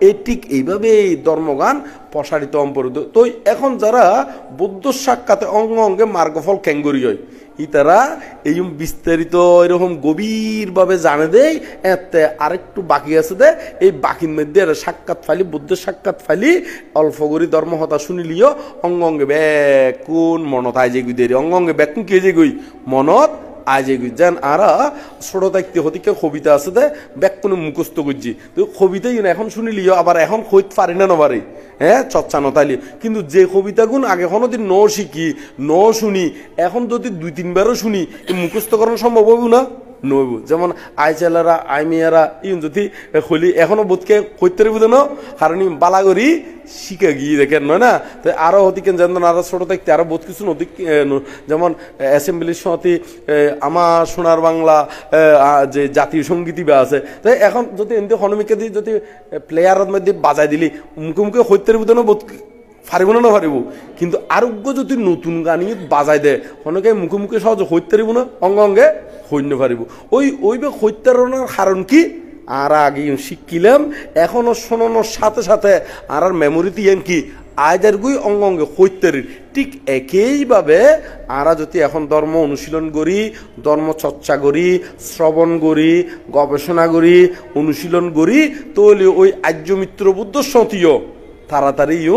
এই ঠিক এইভাবে এই ধর্মগান প্রসারিত অম্পরিত তো এখন যারা বৌদ্ধ সাক্ষাতে অঙ্গে মার্গফল ক্যাঙ্গরি হয় ইতারা এই বিস্তারিত এরকম গভীরভাবে জানে দেয় এতে আরেকটু বাকি আছে দে এই বাকির মধ্যে সাক্ষাৎ ফাইলি বুদ্ধের সাক্ষাৎ ফাইলি অল্প করি ধর্মহতা শুনিলিও অঙ্গে ব্যাকুন মনত আই যে গুই দেরি অঙ্গে ব্যাকুন কে যে গুই মনত আজ যেন আরা ছোট থাকতে হতিকে কবিতা আছে দে ব্যাকুনে মুখস্থ করছি তো কবিতাই এখন শুনিলিও আবার এখন কইতে পারি না নবারে হ্যাঁ চর্চা নতাইলি কিন্তু যে কবিতাগুন আগে কোনোদিন শিখি শুনি এখন যদি 2-3বারও শুনি মুখস্থ করানো সম্ভব হইব না নইব যেমন আই ছেলেরা আই মেয়েরা যদি হলি এখনো বোধকে কইতে পারব না কারণ বালাগরি শিখে গিয়ে দেখেন নয় না তো আরো হতিকেন যেন আরো ছোট থাকতে আরো বহুত কিছু নদী যেমন অ্যাসেম্বলির সময় আমার সোনার বাংলা যে জাতীয় সঙ্গীতই বা আছে তো এখন যদি এমনি হনমিকে দিয়ে যদি প্লেয়ারের মধ্যে বাজাই দিলি মুখে হইতে পারব না বোধ পারিব না পারিব কিন্তু আরোগ্য যদি নতুন গানি বাজাই দেয় অনেকে মুখে সহজে হইতে পারিব না অঙ্গে হইতে পারিব ওইবে হইতে কারণ কি আর আগে শিখিলাম এখনো শোনানোর সাথে সাথে আর মেমোরিতে কি আয়দের গুই অঙ্গে হইতে ঠিক একইভাবে আরা যদি এখন ধর্ম অনুশীলন করি ধর্ম চর্চা করি শ্রবণ করি গবেষণা করি অনুশীলন করি তাহলে ওই আর্য মিত্র বুদ্ধ সতীয় তাড়াতাড়ি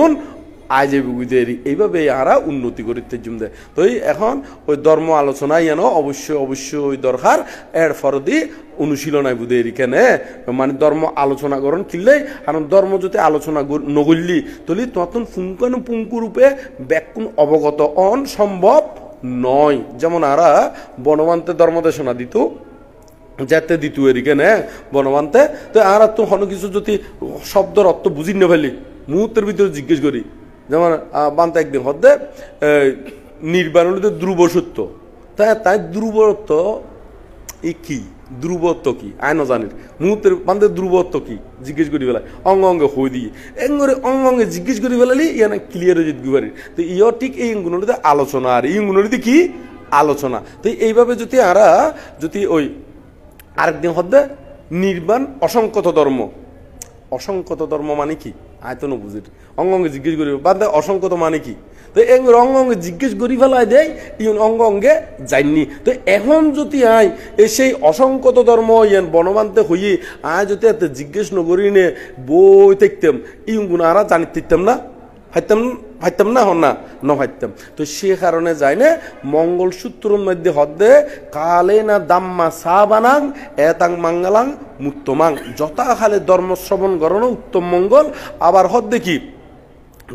আজ বুঝেরি এইভাবে আরা উন্নতি করিতে জুমদে তো এখন ওই ধর্ম আলোচনায় অবশ্যই দরকার এর ফরদি অনুশীলনায় বুঝেরি কেন মানে ধর্ম আলোচনা করন কিনলেই কারণ ধর্ম যদি আলোচনা নগরলি তলি তখন পুঙ্খানুপুঙ্খ রূপে ব্যাকুণ অবগত সম্ভব নয় যেমন আরা বনবান্তে ধর্মদেশনা দিত যেতে দিত এরিকে নে বনবান্তে তো আর তো কোনো কিছু যদি শব্দের অর্থ বুঝি না ফেলি মুহূর্তের ভিতরে জিজ্ঞেস করি যেমন বান্তা একদিন হদ্দে নির্বাণ হলে ধ্রুব সত্য তাই ধ্রুবত্ব কি ধ্রুবত্ব কি আয় না জানির মুহূর্তের বান্ধে ধ্রুবত্ব কি জিজ্ঞেস করি বেলা অঙ্গে হই দিয়ে এঙ্গরে অঙ্গে জিজ্ঞেস করি বেলালি ইয়ানা ক্লিয়ার হয়ে যেতে পারি তো ইয় ঠিক এই গুণটিতে আলোচনা আর এই গুণটিতে কি আলোচনা তো এইভাবে যদি আরা যদি ওই আরেকদিন হদ্দে নির্বাণ অসংখ্যত ধর্ম মানে কি আয়তন বুঝি অঙ্গে জিজ্ঞেস করি বাদ অসংখ্যত মানে কি তো অঙ্গে জিজ্ঞেস করি ফেলায় দেয় অঙ্গে যায়নি তো এখন যদি আয় সেই অসংখ্যত ধর্ম ইয়ান বনবান্তে হইয়ে আয় যদি এত জিজ্ঞেস নকরি নে বই দেখতাম গুণ আর জানিতে দিতাম না ভাইতাম না হন না নভাইতাম তো সে কারণে যায় না মঙ্গলসূত্রের মধ্যে হদ্দে কালে না দাম্মা সা বানাং এতাং মাঙ্গালাং মুত্তমাং যথা হালে ধর্ম শ্রবণ করণ উত্তম মঙ্গল আবার হদ্দে কি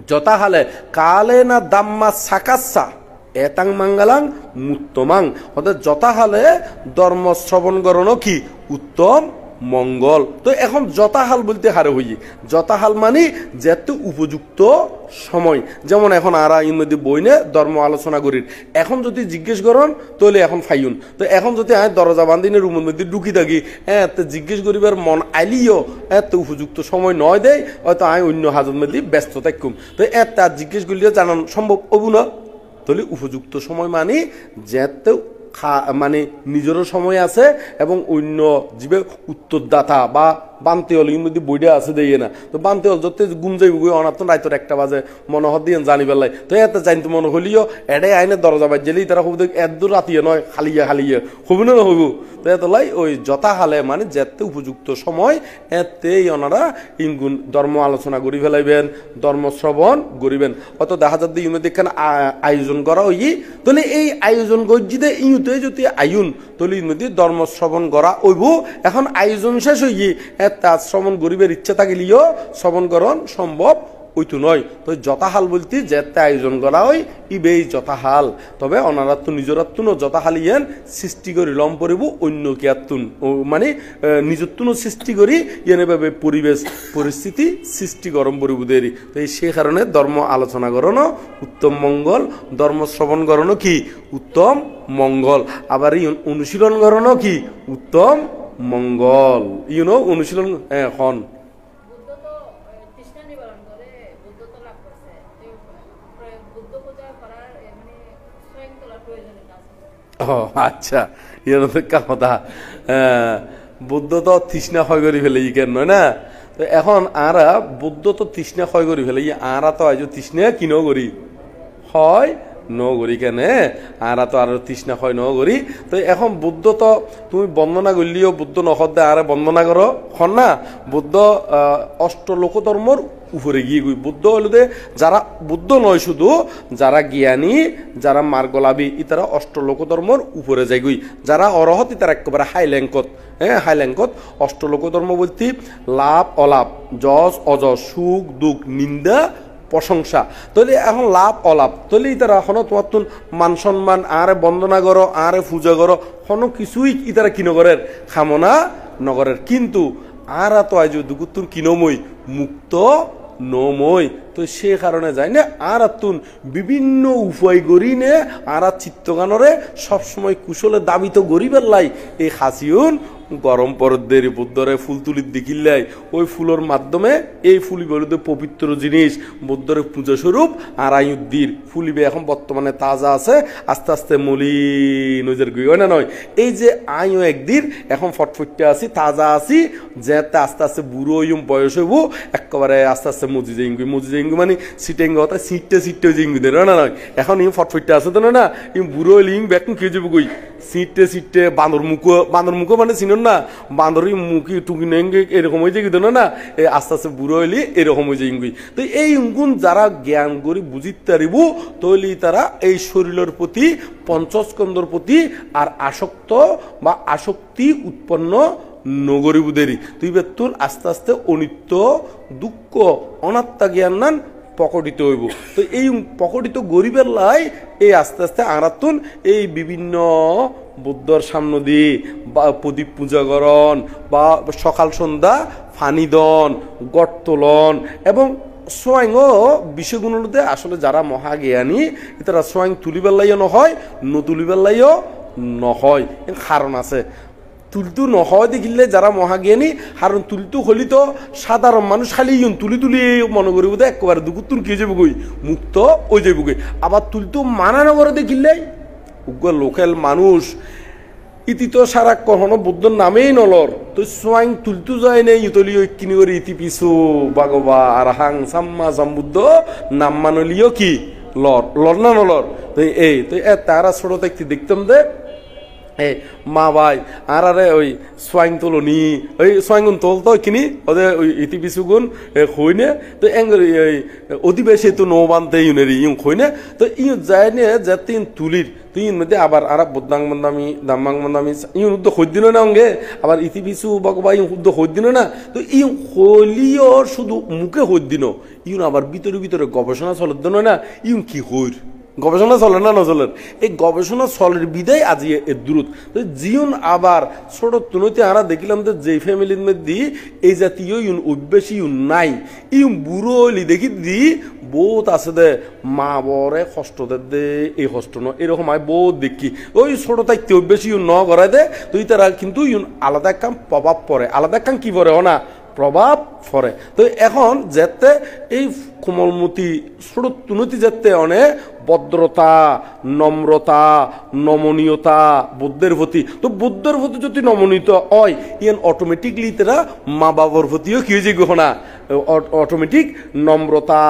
যথা হালে কালে না দাম্মা সাকাসা এতাং মাঙ্গালাং মুত্তমাং অর্থাৎ যথা হালে ধর্ম শ্রবণ করণ কি উত্তম মঙ্গল তো এখন যথাহাল বলতে হারে হই যথাহাল মানে যেত উপযুক্ত সময় যেমন এখন আরা এর মধ্যে বইনে ধর্ম আলোচনা করি এখন যদি জিজ্ঞেস করেন তাহলে এখন ফাইন তো এখন যদি আয় দরজা বান্ধিনে রুমের মধ্যে ঢুকি থাকি এত জিজ্ঞেস করিবার মন আইলিও এত উপযুক্ত সময় নয় দেয় হয়তো আয় অন্য হাজত মধ্যে ব্যস্ত থাকুম তো এত জিজ্ঞেস করলে জানান সম্ভব হবো না তাহলে উপযুক্ত সময় মানে যেতে মানে নিজেরও সময় আছে এবং অন্য জীবে উত্তরদাতা বা বানতে হল ইন মধ্যে বইটা আছে দিয়ে না তো বানতে হল যত গুম যাইব গই অনাতন রাইতর 1টা বাজে মনে হদ দিয়ে জানি বেলাই তো এত জানতে মনে হলিও এডে আইনে দরজা বাজলি তারা খুব এদূর রাতিয়ে নয় খালিয়া হবু না হইব তো এত লাই ওই যথা হালে মানে যেতে উপযুক্ত সময় এতেই ওনারা ইনগুণ ধর্ম আলোচনা করি ফেলাইবেন ধর্ম শ্রবণ করিবেন অত দেখা যাচ্ছে ইউনিট এখানে আয়োজন করা হই তাহলে এই আয়োজন গজ্জিতে ইউতে যদি আয়ুন তাহলে ইউনিটি ধর্ম শ্রবণ করা হইব এখন আয়োজন শেষ হই এটা শ্রবণ গরিবের ইচ্ছা থাকিলেও শ্রবণকরণ সম্ভব ওইটু নয় তো যথাহাল বলতে যেতে আয়োজন করা হয় ইবেই যথাহাল তবে অনারাত্ম নিজরাত্ম যথাহাল ইয়েন সৃষ্টি করি লম পরিব অন্য কিয়াত্তুন মানে নিজত্তুন সৃষ্টি করি ইয়েন এভাবে পরিবেশ পরিস্থিতি সৃষ্টি গরম পরিব দেরি তো সেই কারণে ধর্ম আলোচনা করণ উত্তম মঙ্গল ধর্ম শ্রবণ করণ কি উত্তম মঙ্গল আবার অনুশীলন করণ কি উত্তম মঙ্গল অনুশীলন হন আচ্ছা কথা বুদ্ধ তো তৃষ্ণা ক্ষয় করি ফেলে ই কেন নয় না তো এখন আরা বুদ্ধ তো তৃষ্ণা ক্ষয় করি ফেলে আরা তো আজ তৃষ্ণা কিনো করি হয় নগরী কেনে আরা তো আর তৃষ্ণা হয় নগরী তো এখন বুদ্ধ তো তুমি বন্দনা করলিও বুদ্ধ নহদে আরে বন্দনা করো খন না বুদ্ধ অষ্টলোক ধর্মর উপরে গিয়ে গই বুদ্ধ হলো দে যারা বুদ্ধ নয় শুধু যারা জ্ঞানী যারা মার্গলাভী ইতারা অষ্টলোক ধর্মর উপরে যায় গই যারা অরহত ইতারা একেবারে হাইল্যাঙ্কত হাইল্যাঙ্কত অষ্টলোক ধর্ম বলতে লাভ অলাভ যশ অযশ সুখ দুঃখ নিন্দা প্রশংসা তাহলে এখন লাভ অলাভ তাহলে ইতারা এখনো তোমার তুন মান সম্মান আরে বন্দনা করো আরে পূজা করো কোনো কিছুই ইতারা কি নগরের কামনা নগরের কিন্তু আরা তো আজ দুগুতুন কিনময় মুক্ত নময় তো সে কারণে যায় না আর তুন বিভিন্ন উপায় গড়ি নে আর চিত্তগানরে সবসময় কুশলে দাবিত গরিবের লাই এই হাসিউন গরম পরদের বুদ্ধরে ফুল তুলি দেখিল্লাই ওই ফুলের মাধ্যমে এই ফুলি বলতে পবিত্র জিনিস বুদ্ধরে পূজা স্বরূপ আর আয়ুদ্দির ফুলিবে এখন বর্তমানে তাজা আছে আস্তে আস্তে মলিন নজর গই হয় না নয় এই যে আয়ু একদিন এখন ফটফটে আছি তাজা আছি যেতে আস্তে আস্তে বুড়ো বয়স হইব একেবারে আস্তে আস্তে মজি যাই মানে সিটেঙ্গ হতা সিটে জিঙ্গু দে না নয় এখন ইম ফটফটে আছে তো না ইম বুড়ো লিং ব্যাকুন খেয়ে যাবো কই সিটে বান্দর মুখো মানে চিনুন না বান্দর মুখি টুকি নেঙ্গে এরকম হয়ে যাই না এই আস্তে আস্তে বুড়ো হইলি এরকম হয়ে যাই তো এই গুণ যারা জ্ঞান করি বুঝিতে পারিব তৈলি তারা এই শরীরের প্রতি পঞ্চস্কন্ধর প্রতি আর আসক্ত বা আসক্তি উৎপন্ন নগরীবুদেরই তুই বেতুন আস্তে আস্তে অনিত্য দুঃখ অনাত্মা জ্ঞান নান প্রকটিত হইব তো এই প্রকটিত গরিবের লাই এই আস্তে আস্তে আরাতুন এই বিভিন্ন বুদ্ধর সামনে দিয়ে বা প্রদীপ পূজাকরণ বা সকাল সন্ধ্যা ফানিদন গর্তলন এবং সোয়াং বিষয়গুলোতে আসলে যারা মহাজ্ঞানী তারা সোয়াং তুলিবার লাইও নহয় নতুলিবার লাইও নহয় কারণ আছে তুলতু নহয় দেখিলে যারা মহাজ্ঞানী কারণ তুলতু হলি তো সাধারণ মানুষ খালি তুলি মনে করিব একবারে দুগুতুন কে যাবো গই মুক্ত ওই যাবো গই আবার তুলতু মানা নগরে দেখিলে লোকাল মানুষ ইতি তো সারা কখনো বুদ্ধর নামেই নলর তো সোয়াং তুলতু যায় নেই ইতলি কিনি করে ইতি পিছু বাগবা আর হাং সাম্মা সাম্বুদ্ধ নাম মানলিও কি লর না নলর তো এই তো তারা ছোট দেখতাম দে মা ভাই আর আরে ওই সোয়াইং তোলনি ওই সোয়াইগুন তোল তো কিনি ওদের ওই ইতি পিছুগুন হইনে তো অধিবেশে তো নৌ বানতে ইউনেরি ইউ হইনে তো ইউ যায় নে যাতে তুলির তুই মধ্যে আবার আর বদাং বন্দামি দাম্বাং বন্দামি ইউ উদ্যোগ হই দিন না অঙ্গে আবার ইতি পিছু বা ইউ উদ্যোগ হই দিন না তো ইউ হলিও শুধু মুখে হই দিন ইউন আবার ভিতরে গবেষণা চলত দিন না ইউ কি হইর গবেষণা চলে না নচলের এই গবেষণা চলের বিদায় আজি এর দূরত জিউন আবার ছোট তুনতে আমরা দেখিলাম যে ফ্যামিলির মধ্যে এই জাতীয় ইউন অভ্যাস ইউন নাই ইউন বুড়ো হইলি দেখি দি বহুত আছে দে মা বরে কষ্ট দে এই কষ্ট ন এরকম হয় বহুত দেখি ওই ছোট থাকতে অভ্যাস ইউন ন করাই দে তুই তারা কিন্তু ইউন আলাদা কাম প্রভাব পড়ে আলাদা কাম কি পড়ে না প্রভাব পড়ে। তো এখন যেতে এই কোমলমতি ছোট্টনতি যেতে অনেক ভদ্রতা, নম্রতা, নমনীয়তা বুদ্ধের প্রতি, তো বুদ্ধের প্রতি যদি নমনীয়তা হয় ইয়ান অটোমেটিকলি তারা মা বাবার প্রতিও কি হয়ে যাবে না, অটোমেটিক নম্রতা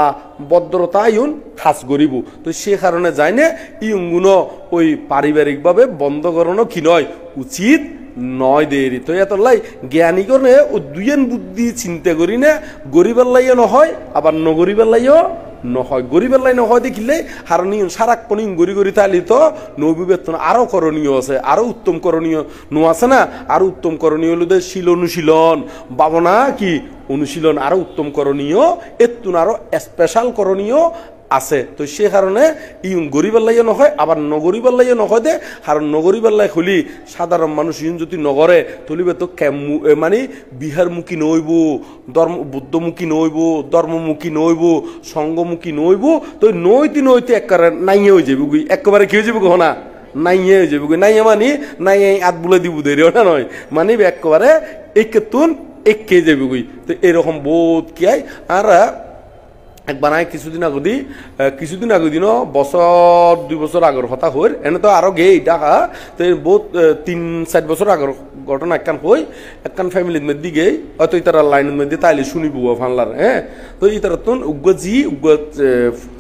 ভদ্রতা ইউন খাস করিব। তো সে কারণে যায় না ইউগুলো ওই পারিবারিকভাবে বন্ধ করানো কি নয়, উচিত নয় দেরি। তো এত লাই জ্ঞানী করে ও দুইয়েন বুদ্ধি চিন্তা করি না, গরিবের লাইও নহয় আবার নগরিবের লাইও নহয়। গরিবের লাই নহয় দেখিলে হারণীয় সারাক্ষণ গড়ি গড়ি তাহলে তো নবীবেতন আরো করণীয় আছে, আরো উত্তম করণীয় নো আছে না, আরো উত্তম করণীয় হলো শিল অনুশীলন, ভাবনা কি অনুশীলন আরো উত্তম করণীয়, এতুন আরো স্পেশাল করণীয় আছে। তো সে কারণে ইউন গরিবের লাইও নহয় আবার নগরিবের লাইও নহয় দে, কারণ নগরিবের লাই হলি সাধারণ মানুষ ইউন যদি নগরে তলিবে তো মানে বিহারমুখী নইব, বুদ্ধমুখী নইব, ধর্মমুখী নইব, সঙ্গমুখী নইব। তো নইতে নইতে একেবারে নাইয়ে হয়ে যাবে গুই, একেবারে কি হয়ে যাবে না, নাইয়ে হয়ে যাবে গুই। নাইয়া মানে নাই আত বলে দিব দেরি ওটা নয়, মানে একেবারে একেতুন একে যাবে গুই। তো এরকম বোধ কি হয়। আর একবার নাই কিছুদিন আগদিনও বছর 2 বছর আগর কথা হই, এনে তো আরো গে টাকা তো বহুত 3-4 বছর আগর ঘটনা একখান হই, একখান ফ্যামিলির মধ্যে গেই হয়তো ইতারা লাইনের মধ্যে তাইলে শুনিব ফানলার। হ্যাঁ, তো ইতারা তো উগ্র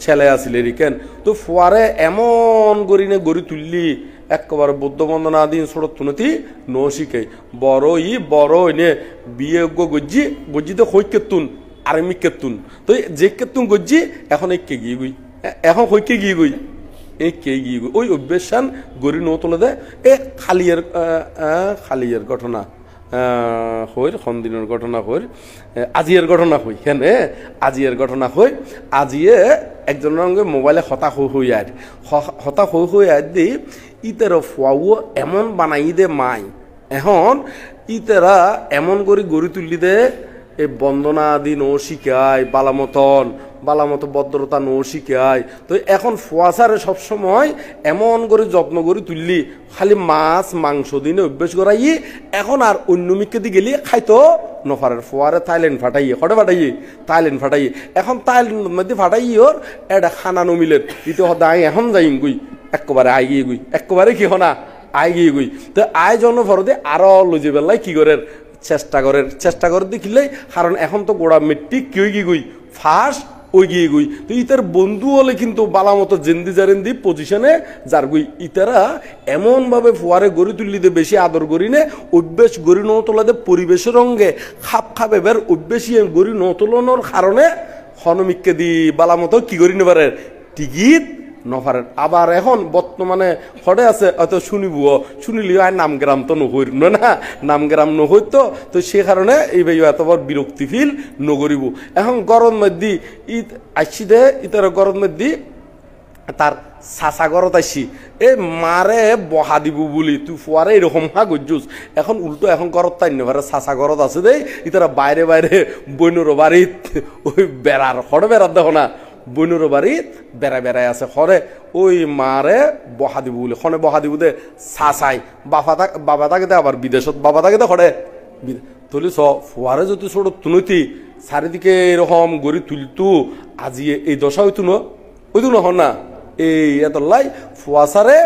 ছেলে আসিল এরিকেন, তো ফোয়ারে এমন গড়িনে গড়ি তুললি একবার বৌদ্ধ বন্দনা দিন ছোট তুনতি ন শিখাই বড় নে বিয়ে গজ্জি তো হইকে তুন আর আমি কেতুন। তো যে কেতুন গজ্জি এখন এই কে গিয়ে গুই, এখন হইকে গিয়ে গুই, এই কে গিয়ে গুই ওই অভ্যেসান গড়ি ন তোলে দে। এ খালিয়ের ঘটনা হইর সন্দিনের ঘটনা হইর, আজিয়ের ঘটনা হই হেন আজিয়ের ঘটনা হই। আজিয়ে একজনের সঙ্গে মোবাইলে হতা হই আর দি ইতের ফুয়াও এমন বানাই দে মাই, এখন ইতেরা এমন করে গড়ি তুললি দে এই বন্দনা আদি নো শিখায়, বালামত ভদ্রতা নো শিখায়। তো এখন ফুয়াশারে সবসময় এমন করে যত্ন করে তুললি খালি মাছ মাংস দিনে অভ্যেস করাই, এখন আর অন্য মিকে দিয়ে গেলি খাইতো নফারের ফুয়ারে থাইল্যান্ড ফাটাইয়ে থাইল্যান্ড ফাটাইয়ে এখন থাইল্যান্ডের মধ্যে ফাটাই ওর এটা খানা নমিলের ইতে হদাই এখন যাই গুই একেবারে আই গিয়ে গুই, একেবারে কি হনা আই গিয়ে গুই। তো আয় জন ফরদে আরো লজে বেলায় কি করে চেষ্টা করে দেখিলে, কারণ এখন তো গোড়া মেট্রিক কি হয়ে গিয়ে গুই ফার্স্ট ওই গিয়ে গুই। তো ইতার বন্ধু হলে কিন্তু বালা মতো জেন্দি পজিশনে যার গুই। ইতারা এমন ভাবে ফুয়ারে গড়ি তুললি দে বেশি আদর গড়ি নে অভ্যেস গড়ি ন তোলা দে পরিবেশের রঙ্গে খাপ এবার অভ্যেসী গড়ি ন তোলানোর কারণে হনমিককে দি বালা মতো কি করি নেবারে টিকিট নফারের। আবার এখন বর্তমানে হরে আছে হয়তো শুনিলি আর নামগ্রাম তো নহইর না, নামগ্রাম নহইর তো সে কারণে এই ভাই এতবার বিরক্তি ফিল নগরিব। এখন গরম মধ্যে ঈদ আসছি দে, ইতার গরম মধ্যে তার চাচা ঘরত আসছি এ মারে বহা দিব বলি তুই ফুয়ারে এরকম গজ্জুস। এখন উল্টো এখন ঘরত তাই নেভারে চাচা ঘরত আছে দেই ইতারা বাইরে বইনুর বাড়িত ওই বেড়ার হরে বেড়ার দেখো না, বইনুর বাড়িত বেড়ায় আছে হরে ওই মারে বহা দিব বলে খনে বহা দিব দে চাচাই বাবা থাকে দে আবার বিদেশত বাবা থাকে দে হরে তুলি ফুয়ারে যদি ছোট তুনতি চারিদিকে এরকম গড়ি তুলতু আজি এই দশা হইতু নহ না। এই এত লাই ফুয়াশারে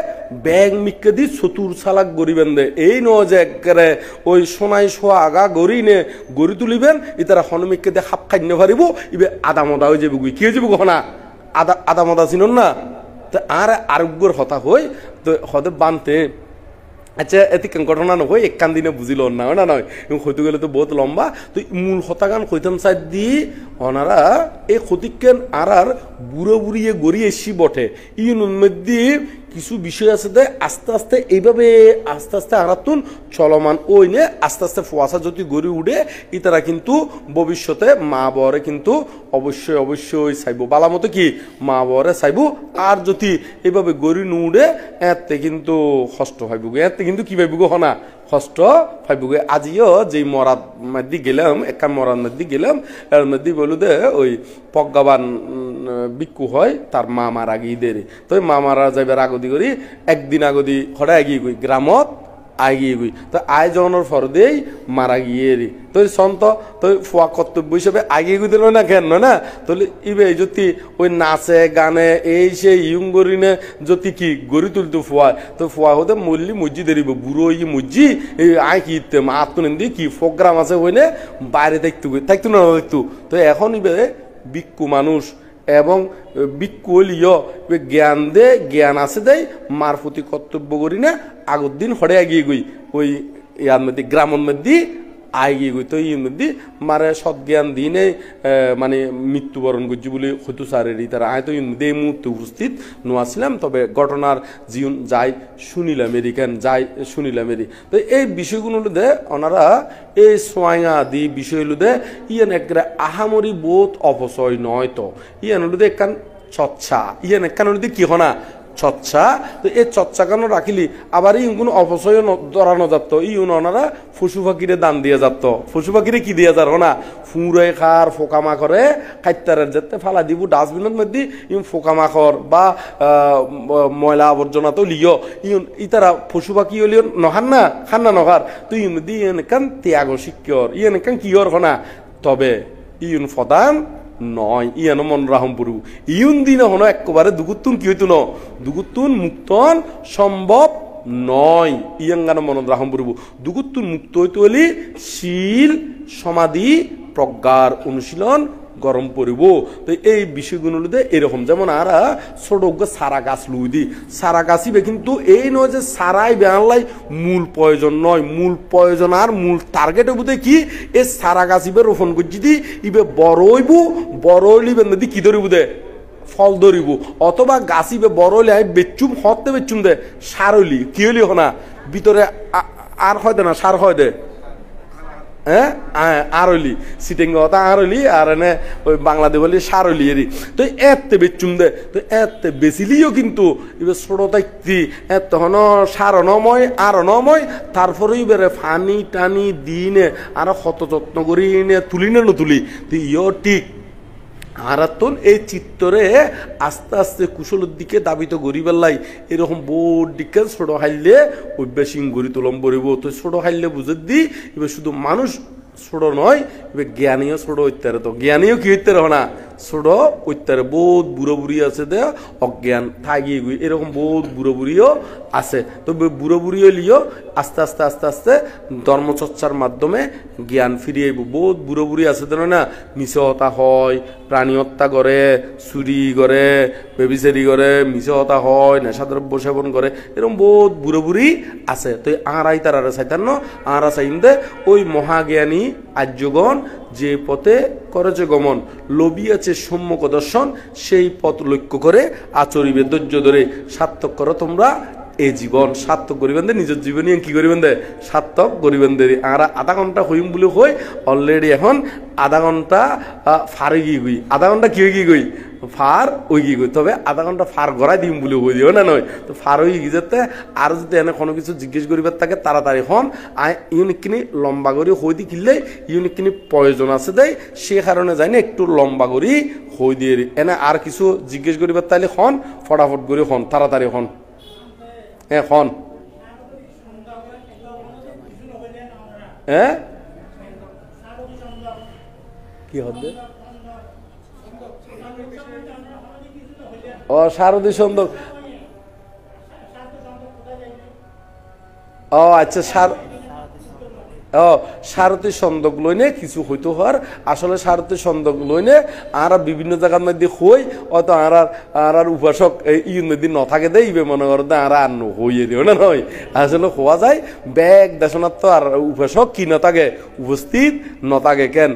ব্যাং মিক্কে দি চতুর চালাক গড়িবেন দে, এই ন যে একেবারে ওই সোনাই শোয়া আগা গড়ি নে গড়ি তুলিবেন ইতারা হনমিককে দিয়ে খাপ খাইনে পারিব ইবে আদা মদা হয়ে যাবে কি হয়ে যাবো কখনা আদা মদা চিনুন না। তো আর আরোগ্যর হতা হই তো হতে বানতে আচ্ছা এতে ঘটনা নহয় এক কান দিনে বুঝিল না হয় না নয় হইতে গেলে তো বহুত লম্বা। তো মূল হতাগান হইতাম সাইড দি ওনারা এই ক্ষতিকেন আর বুড়ো বুড়িয়ে গড়িয়ে এসি বটে ইউনুর মধ্যে কিছু বিষয় আছে দে আস্তে আস্তে এইভাবে আস্তে আরাতুন চলমান ওই নে আস্তে ফুয়াশা যদি গড়ি উঠে ইতারা কিন্তু ভবিষ্যতে মা বরে কিন্তু অবশ্যই চাইব বালা মতো কি মা বরে চাইব। আর যদি এইভাবে গড়ি নুড়ে এতে কিন্তু কষ্ট ভাইবুগে, এতে কিন্তু কি ভাইবুগো হনা কষ্ট ভাইবুগে। আজিও যে মরাদ মধ্যে গেলাম একান মরাদ মধ্যে গেলাম এর মধ্যে বলু দে ওই পজ্ঞাবান বিক্ষু হয় তার মা মারা গিয়ে দেরি তো মা মারা যাইবার আগদি করি একদিন আগদি হঠাৎ এগিয়ে গই গ্রামত আগিয়ে গই তো আয় জনের ফরদেই মারা গিয়ে রি তো সন্ত তো ফুয়া কর্তব্য হিসেবে আগিয়ে গই দিল না কেন না তাহলে ইবে যদি ওই নাচে গানে এই সে ইয়ুঙ্গরিনে যদি কি গড়ি তুলতো ফুয়া তো ফুয়া হতে মল্লি মসজিদ এরিব বুড়ো ই মসজি এই আয় কি আত্মনিন দিয়ে কি প্রোগ্রাম আছে হইলে বাইরে থাকতো না দেখতো তো এখন ইবে বিক্ষু মানুষ এবং বিক্ষু হলিও জ্ঞান দে জ্ঞান আছে দেয় মার প্রতি কর্তব্য করি না আগর দিন হরে আগিয়ে গই ওই ইয়ার মধ্যে গ্রামের মধ্যে আগিয়ে গই তো এই মধ্যে মারে সৎজ্ঞান দিনে মানে মৃত্যুবরণ করছি বলে হয়তো সারেরই তারা আয় তো এই মুহূর্তে উপস্থিত নোয়াছিলাম তবে ঘটনার জীবন যাই শুনিলাম এরিকান যাই শুনিলাম এরি তো এই বিষয়গুলো দে ওনারা এই সোয়াইয়া দি বিষয়গুলো দে ইয়ান একটা আহামরি বোধ অপচয় নয় তো ইয়ান হলো একখান চচ্ছা ইয়ান একখান হলো কি হনা চচ্ছা তো এই চচ্চা কেন রাখিলি আবার এই কোনো অপচয় ধরানো যাত ইউন ওনারা পশু পাখিরে দান দিয়ে যাত পশু পাখিরে কি দিয়ে যার না ফুঁড়ে খার ফোকামা করে খাইতারের যেতে ফালা দিব ডাস্টবিনের মধ্যে ইউন ফোকামাখর বা ময়লা আবর্জনা তো লিও ইউন ইতারা পশু পাখি হলিও নহান না খান না নহার তো ইউন দি ইয়েন কান ত্যাগ শিক্ষর ইয়েন কান কিয়র হনা তবে ইউন ফদান নয় ইয়ানো মন রাহম পুরু ইউন দিন হনো একবারে দুগুতুন কি হইতো ন দুগুতুন মুক্তন সম্ভব নয় ইয়াঙ্গানো মন রাহম পুরু দুগুতুন মুক্ত হইতে হলি শীল সমাধি প্রজ্ঞার অনুশীলন গরম পড়ব তো এই বিষয়গুলোতে এরকম যেমন আরা ছোট সারা গাছ লুই দি সারা গাছিবে কিন্তু এই নয় যে সারাই বেড়ালাই মূল প্রয়োজন নয় মূল প্রয়োজন আর মূল টার্গেট হইব কি এই সারা গাছিবে রোপণ করছি দি ইবে বড় হইব বড় হইলিবে নদী কি ধরিব দে ফল ধরিব অথবা গাছিবে বড় হইলে আমি বেচুম হতে বেচুম দে সার হইলি কি হইলি হনা ভিতরে আর হয় দে না সার হয় দে হ্যাঁ আরলি সিটিং কথা আরলি আর এনে ওই বাংলাদেশ বলি সারলি এরি তো এতে বেচুম দে তো এতে বেচিলিও কিন্তু এবার ছোট থাকতি তখন সার নময় আর নময় তারপরে এবারে ফানি টানি দিনে আর কত যত্ন করি নে তুলি না নতুলি তো ইও ঠিক আরাতন এই চিত্তরে আস্তে আস্তে কুশলের দিকে দাবিত গড়ি পেলাই এরকম বোর্ড দিকে ছোট হাইলে অভ্যাসিং গড়ি তুলম পড়িব তো ছোট হাইলে বুঝে দি এবার শুধু মানুষ ছোট নয় এবার জ্ঞানীয় ছোট হইতারে তো জ্ঞানীয় কি হইতারে না ছোট হইতারে বহুত বুড়ো বুড়ি আছে দে অজ্ঞান থাকি গই এরকম বহুত বুড়ো বুড়িও আছে তো বুড়ো বুড়ি হইলিও আস্তে আস্তে আস্তে আস্তে ধর্মচর্চার মাধ্যমে জ্ঞান ফিরিয়ে আইব বহুত বুড়ো বুড়ি আছে দেন না মিছে হতা হয় প্রাণী হত্যা করে চুরি করে বেবিচারি করে মিছে হতা হয় নেশাদ্রব্য সেবন করে এরকম বহুত বুড়ো বুড়ি আছে তো আরাই তারা চাইতান আরা চাইন দে ওই মহাজ্ঞানী আর্যগণ যে পথে করেছে গমন লোভী আছে সম্যক দর্শন সেই পথ লক্ষ্য করে আচরিবে ধৈর্য ধরে সার্থক করো তোমরা এই জীবন সার্থক করিবেন দে নিজের জীবনী কি করিবেন দে সার্থক করিবেন দে আর আধা ঘন্টা হইম বলে হই অলরেডি এখন আধা ঘন্টা ফার গিয়ে গই আধা ঘন্টা কি হয়ে গিয়ে গই ফার ওই গিয়ে গই তবে আধা ঘন্টা ফার গড়াই দিম বলে হয়ে দিও না নয় তো ফার হয়ে গিয়ে যেতে আর যদি এনে কোনো কিছু জিজ্ঞেস করিবার থাকে তাড়াতাড়ি হন ইউনিকখিনি লম্বা করি হই দি কিনলে ইউনিকখিনি প্রয়োজন আছে দেয় সে কারণে যাই না একটু লম্বা করি হই দিয়ে এনে আর কিছু জিজ্ঞেস করিবার তাইলে হন ফটাফট করে হন তাড়াতাড়ি হন এখন হ্যাঁ কি হবে ও শারদী সন্ধ্যা ও আচ্ছা সারথী ছন্দক লইনে কিছু হইতো হওয়ার আসলে সারথী ছন্দক লইনে আর বিভিন্ন জায়গার মধ্যে হই হয়তো আর উপাসক ইউর মধ্যে নথাকে দেয় ইবে মনে করো আর আর হইয়ে দিও না নয় আসলে হওয়া যায় ব্যাগ দেশনার তো আর উপাসক কি নথাকে উপস্থিত নথাকে কেন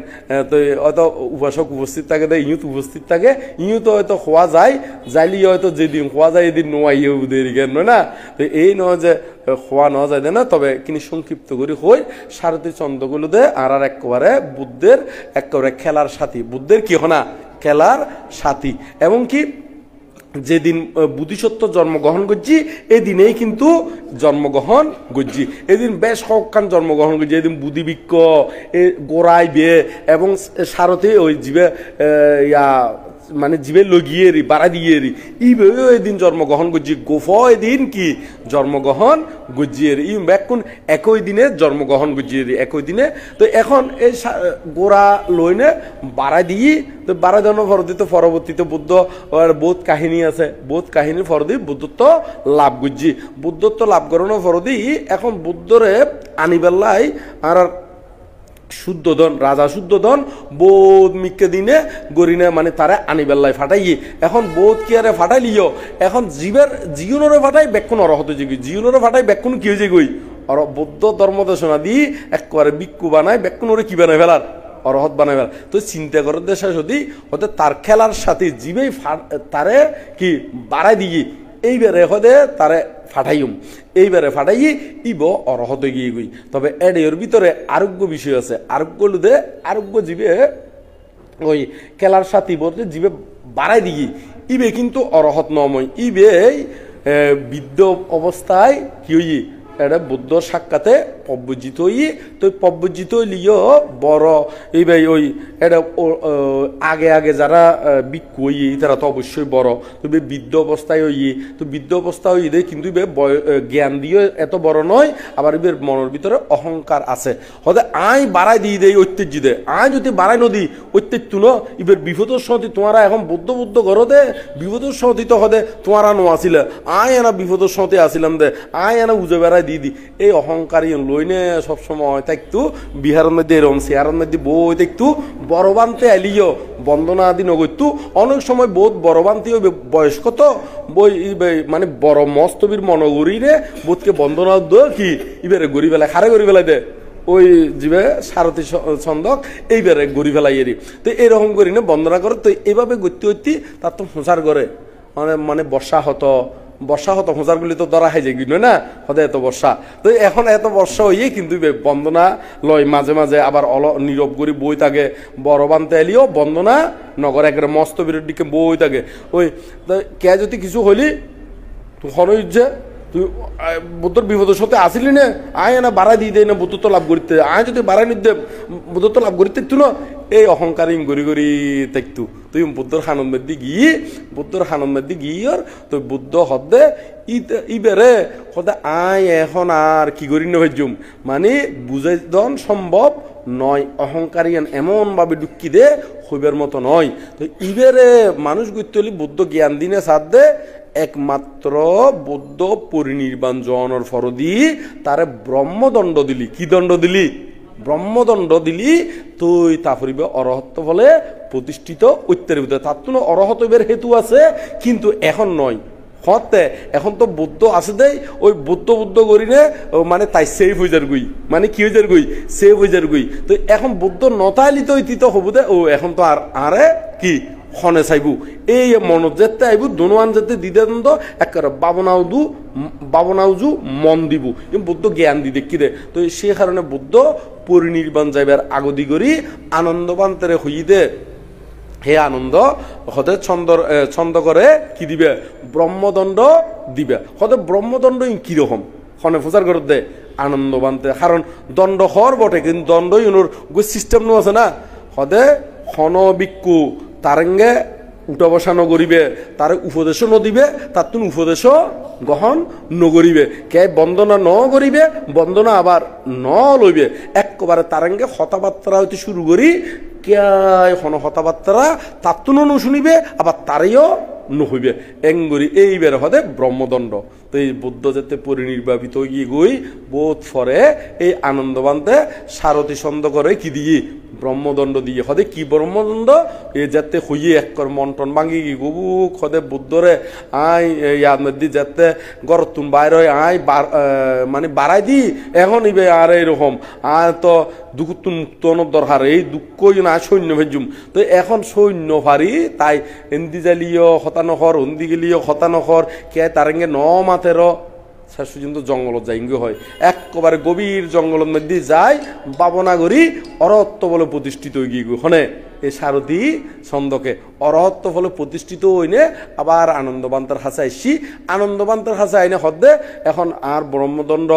তো হয়তো উপাসক উপস্থিত থাকে দেয় ইউত উপস্থিত থাকে ইউ তো হয়তো হওয়া যায় যাইলি হয়তো যেদিন হওয়া যায় এদিন নোয়াইয়ে উদের কেন নয় না তো এই নয় যে হওয়া নেওয়া যায় না তবে কিন্তু সংক্ষিপ্ত করে হই সারথী ছন্দগুলো দে আর একেবারে বুদ্ধের একেবারে খেলার সাথী বুদ্ধের কি হনা খেলার সাথী এবং কি যেদিন বুদ্ধিসত্ত্ব জন্মগ্রহণ করছি এদিনেই কিন্তু জন্মগ্রহণ করছি এদিন বেশ কয়েকখান জন্মগ্রহণ করছি এদিন বুদ্ধিবৃক্ষ গোড়াই বে এবং সারথী ওই জীবে ইয়া মানে জীবে লগিয়ে রি বাড়া দিয়ে রি ইবে এদিন জন্মগ্রহণ করছি গোফ এদিন কি জন্মগ্রহণ গজিয়ে রি ই ব্যাকুন একই দিনে জন্মগ্রহণ গজিয়ে রি একই দিনে তো এখন এই গোড়া লইনে বাড়া দিয়ে তো বাড়া জন্ম ফরদি তো পরবর্তীতে বুদ্ধ বোধ কাহিনী আছে বোধ কাহিনীর ফরদি বুদ্ধত্ব লাভ গুজি বুদ্ধত্ব লাভ করানোর ফরদি এখন বুদ্ধরে আনিবেল্লাই আর শুদ্ধধন রাজা শুদ্ধধন বোধ মিক্কে দিনে গরিনে মানে তারা আনিবেল্লাই ফাটাই এখন বোধ কি আরে ফাটাইলিও এখন জীবের জিউনরে ফাটাই বেক্ষণ অরহত জিগি জিউনরে ফাটাই বেক্ষণ কি হয়েছে গই আর বৌদ্ধ ধর্ম দেশনা দি একবারে বিক্ষু বানায় বেক্ষণ ওরে কি বানায় ফেলার অরহত বানায় ফেলার তো চিন্তা করার দেশে যদি হতে তার খেলার সাথে জীবেই তারে কি বাড়াই দিয়ে এইবারে হতে তারে ফাটাইম এইবারে ফাটাই ইব অরহত গিয়ে গই তবে এর ভিতরে আরোগ্য বিষয় আছে আরোগ্য লুদে আরোগ্য জীবে ওই খেলার সাথী বলতে জীবে বাড়াই দিয়ে ইবে কিন্তু অরহত নময় ইবে বৃদ্ধ অবস্থায় কি হই এটা বুদ্ধ সাক্ষাতে পব্বজিত হই তো পব্বজিত হইলিও বড় এই ভাই ওই এটা আগে আগে যারা বিক্ষু হই তারা তো অবশ্যই বড় তো বৃদ্ধ অবস্থায় হই তো বৃদ্ধ অবস্থা হই দে কিন্তু জ্ঞান দিয়ে এত বড় নয় আবার এবার মনের ভিতরে অহংকার আছে হতে আই বাড়াই দিয়ে দেয় ঐতিহ্য দে আই যদি বাড়াই নদী ঐতিহ্য ন এবার বিপদের সহতি তোমারা এখন বুদ্ধ বুদ্ধ ঘরতে বিপদের সহতি তো হতে তোমারা নো আসিলে আই এনা বিপদের সহতি আসিলাম দে আই এনা উজে বেড়াই দিয়ে দি এই অহংকারী লইনে সবসময় থাকতো বিহারের মধ্যে এরম শেয়ারের মধ্যে বই থাকতো বড়বান্তে আলিও বন্দনা আদি নগরতো অনেক সময় বোধ বড়বান্তি বয়স কত বই মানে বড় মস্তবীর মনগরী রে বোধকে বন্দনা কি ইবারে গড়ি বেলায় খারে গড়ি বেলায় দে ওই জীবে সারথী ছন্দক এইবারে গড়ি ফেলাই এরি তো এরকম করি না বন্দনা করে তো এইভাবে গতি গতি তার তো প্রচার করে মানে বর্ষা হতো হোঁচারগুলি তো ধরা খাই যায় কিন্তু না হতে এত বর্ষা তো এখন এত বর্ষা হইয়ে কিন্তু বন্দনা লয় মাঝে মাঝে আবার নীরব করি বই থাকে বড় বানতে এলিও বন্দনা নগর একেবারে মস্ত বিরোধ দিকে বই থাকে ওই কে যদি কিছু হইলি তুই হনই যে তুই বুদ্ধর বিপদের সাথে আসিলি না আয় না বাড়াই দিয়ে দেয় না বুদ্ধত্ব লাভ করতে আয় যদি বাড়াই নিতে বুদ্ধত্ব লাভ করতে তুই না এই অহংকার গড়ি গড়ি দেখতু তুই বুদ্ধর খানন মধ্যে গিয়ে তুই বুদ্ধ হদে ইবেরে হদে আয় এখন আর কি করি নজুম মানে বুঝাই দন সম্ভব নয় অহংকারী এমন ভাবে ডুক্কি দে হইবার মতো নয় তো ইবেরে মানুষ গইতলি বুদ্ধ জ্ঞান দিনে সাথ দে একমাত্র বুদ্ধ পরিনির্বাণ জনের ফরদি তারে ব্রহ্মদণ্ড দিলি কি দণ্ড দিলি ব্রহ্মদণ্ড দিলি তুই তাফরিবে অরহত্ব বলে প্রতিষ্ঠিত উত্তরিত তার তো অরহত হেতু আছে কিন্তু এখন নয় হতে এখন তো বুদ্ধ আছে দেই ওই বুদ্ধ করি নে মানে তাই সেফ হয়ে যার গুই মানে কি হয়ে যার গুই সেফ হয়ে যার গুই তো এখন বুদ্ধ নতাইলিত ইতিত হবু দে ও এখন তো আর আরে কি খনে চাইবু এই মনত যেতে আইব দোনোয়ান যেতে দিদে তো একেবারে বাবনাউজু মন দিব বুদ্ধ জ্ঞান দি দেখি দে তো সে কারণে বুদ্ধ পরিনির্বাণ যাইবার আগদি করি আনন্দবান তেরে হই দে হে আনন্দ হতে ছন্দ করে কি দিবে ব্রহ্মদণ্ড দিবে হতে ব্রহ্মদণ্ড কিরকম খনে প্রচার করে দে আনন্দবানতে কারণ দণ্ড হর বটে কিন্তু দণ্ড ইউনোর সিস্টেম নো আছে না হতে খন বিক্ষু তারেঙ্গে উঠা বসা নগরিবে তার উপদেশও নদিবে তার তুমি উপদেশও গ্রহণ নগরিবে কে বন্দনা ন করিবে বন্দনা আবার ন লইবে একবারে তারেঙ্গে হতাবার্তা হইতে শুরু করি কে হন হতাবার্তা তার তো শুনিবে আবার তারেও নহইবে এঙ্গরি এইবার হদে ব্রহ্মদণ্ড তো এই বুদ্ধ যাতে পরিনির্বাপিত গিয়ে গই বোধ ফরে এই আনন্দবান্তে সারথী ছন্দ করে কি দিয়ে ব্রহ্মদণ্ড দিয়ে হদে কি ব্রহ্মদণ্ড এ যাতে হইয়ে একর মন্টন ভাঙি গি গবু হদে বুদ্ধরে আই ইয়াদ মধ্যে যাতে গরতুন বাইরে আই মানে বাড়াই দি এখন ইবে আর এরকম আর তো দুঃখতুন মুক্ত দরকার এই দুঃখ না সৈন্য ভেজুম তো এখন সৈন্য ভারি তাই এন্দি জালিও হতানখর হন্দি গেলিও হতানখর কে তারেঙ্গে ন মাতেরও শেষ পর্যন্ত জঙ্গলত যাইঙ্গে হয় একবারে গভীর জঙ্গলের মধ্যে যায় বাবনা করি অরত্ব বলে প্রতিষ্ঠিত হয়ে গিয়ে হনে এই সারথী ছন্দকে অরহত্ব ফলে প্রতিষ্ঠিত হইনে আবার আনন্দবান্তার হাসে আইসি আনন্দবান্তার হাসে আইনে হদ্দে এখন আর ব্রহ্মদণ্ড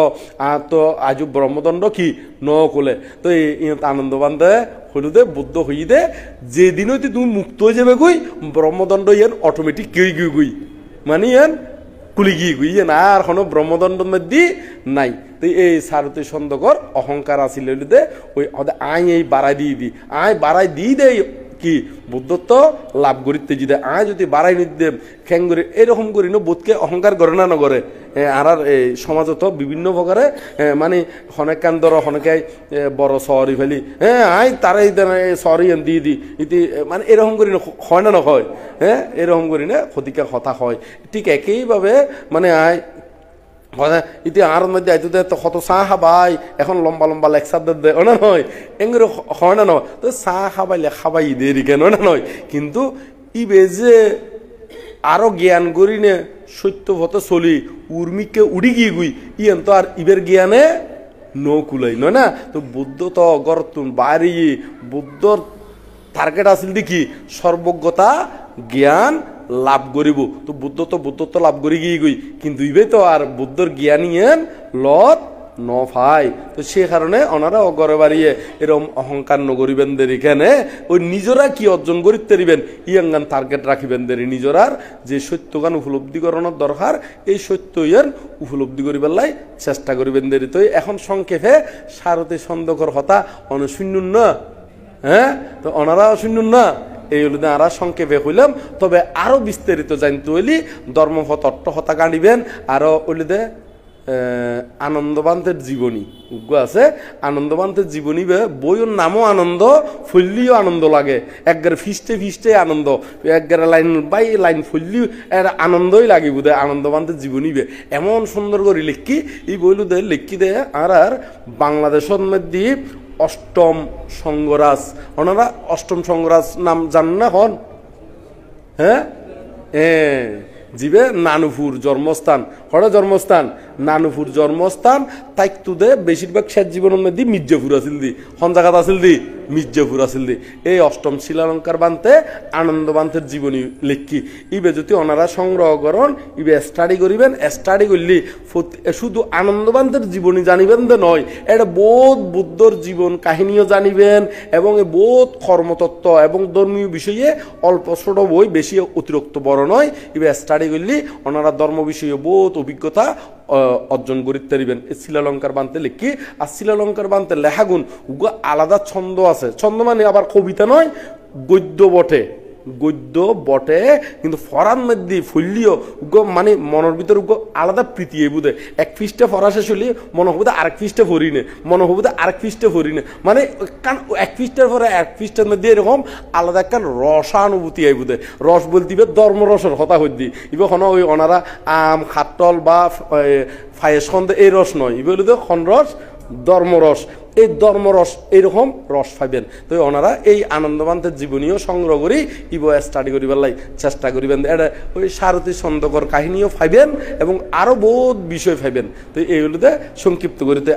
আর তো আজও ব্রহ্মদণ্ড কি ন কোলে তো এই আনন্দবান্তে হলুদে বুদ্ধ হই দে যেদিন হইতে তুমি মুক্ত হয়ে যাবে কই ব্রহ্মদণ্ড ইয়ান অটোমেটিক গই গই গই মানে ইয়ান কুলি গিয়ে গুই ইয়ান আর কোনো ব্রহ্মদণ্ডের মধ্যে নাই। তো এই সারথী ছন্দকর অহংকার আসিল হলুদে ওই আই এই বাড়াই দিয়ে দি আয় বাড়াই দিয়ে দেয় কি বুদ্ধত্ব লাভ করিতে যদি আয় যদি বাড়াই নিতে খ্যাং করে এরকম করি না বোধকে অহংকার করে না নগরে আর এই সমাজত বিভিন্ন প্রকারে মানে হনেক কান্দর হনেকে বড় সরি ফেলি আয় তারাই সরি দিয়ে দি ইতি মানে এরকম করি না হয় না নয় এরকম করি না ক্ষতিকা হতা হয় ঠিক একইভাবে মানে আয় ইতি আর মধ্যে আইতো তো কত চাহ খাবাই এখন লম্বা লম্বা লেকচার দে না নয় এঙ্গুলো হয় না নয় তো চাহ খাবাইলে খাবাই দেরি কেন না নয় কিন্তু ইবে যে আরো জ্ঞান করি নে সত্য পথে চলি উর্মিকে উড়ি গিয়ে গুই ইয়েন তো আর ইবের জ্ঞানে নকুলাই নয় না। তো বুদ্ধ তো গরতুন বাড়ি বুদ্ধর টার্গেট আসিল দেখি সর্বজ্ঞতা জ্ঞান লাভ করিব তো বুদ্ধত্ব লাভ করি গিয়ে গই কিন্তু ইবে তো আর বুদ্ধর জ্ঞানীয়েন লত ন ভাই তো সে কারণে ওনারা অগরে বাড়িয়ে এরকম অহংকার নগরিবেন দের এখানে ওই নিজরা কি অর্জন করিতে দিবেন ইয়াঙ্গান টার্গেট রাখিবেন দের নিজরার যে সত্যগান উপলব্ধি করানোর দরকার এই সত্য ইয়ার উপলব্ধি করিবার লাই চেষ্টা করিবেন দের। তো এখন সংক্ষেপে সারথী ছন্দকর হতা অনশূন্য না তো ওনারা অশূন্য না এই হলো আরা সংক্ষেপে হইলাম। তবে আরো বিস্তারিত জানতে হইলি ধর্মপথ অট্ট হতা গানিবেন আরো হইলে আনন্দবান্তের জীবনী উগ্র আছে আনন্দবান্তের জীবনী বইয়ের নামও আনন্দ ফুললিও আনন্দ লাগে একগারে ফিস্টে আনন্দ একগারে লাইন বাই লাইন ফুললিও একটা আনন্দই লাগে বোধ হয় আনন্দবান্তের জীবনী এমন সুন্দর করে লিখি এই বইলু দে লিখি দে আর বাংলাদেশের মধ্যে অষ্টম সঙ্গরাজ ওনারা অষ্টম সঙ্গরাজ নাম জান না হন জিবে নানুপুর জন্মস্থান হঠাৎ জন্মস্থান নানুপুর জন্মস্থান তাই তুদে বেশিরভাগ শেষ জীবনের মধ্যে মির্জাপুর আসিল দি হঞ্জাগাত আসিল দি মির্জাপুর আসিল দি এই অষ্টম শিলালঙ্কার বানতে আনন্দ বান্তের জীবনী লেখি ইবে যদি ওনারা সংগ্রহ করেন ইবে স্টাডি করিবেন স্টাডি করলি শুধু আনন্দ বান্তের জীবনী জানিবেন দে নয় এটা বোধ বুদ্ধর জীবন কাহিনীও জানিবেন এবং বোধ কর্মতত্ত্ব এবং ধর্মীয় বিষয়ে অল্প ছোট বই বেশি অতিরিক্ত বড় নয় ইবে স্টাডি করলি ওনারা ধর্ম বিষয়ে বোধ অভিজ্ঞতা অর্জন করিতে পারিবেন। শিলালঙ্কার বানতে লিখি আর শিলালঙ্কার বানতে লেখাগুণ উগো আলাদা ছন্দ আছে ছন্দ মানে আবার কবিতা নয় গদ্য বটে গদ্য বটে কিন্তু ফরান মধ্যে ফুললিও উগো মানে মনের ভিতর উগো আলাদা প্রীতি বুধে এক ফিস্টে ফরা শেষ হলে মনে হবে আরেক ফিস্টে ফরি নে মনে হবে আরেক ফিস্টে ফরি নে মানে এক ফিস্টের পরে এক ফিস্টের মধ্যে এরকম আলাদা একটা রসানুভূতি আই বুধে রস বলতে ধর্মরসের হতা হইদি ইবে হন ওই ওনারা আম খাটল বা ফায়েস খন্দ এই রস নয় ইবে হলো খনরস ধর্মরস এই ধর্মরস এইরকম রস পাইবেন। তো ওনারা এই আনন্দবান্তের জীবনীও সংগ্রহ করি ইব স্টাডি করিবার লাই চেষ্টা করিবেন এটা ওই সারথী ছন্দকর কাহিনীও পাইবেন এবং আরো বহুত বিষয় পাইবেন। তো এইগুলোতে সংক্ষিপ্ত করিতে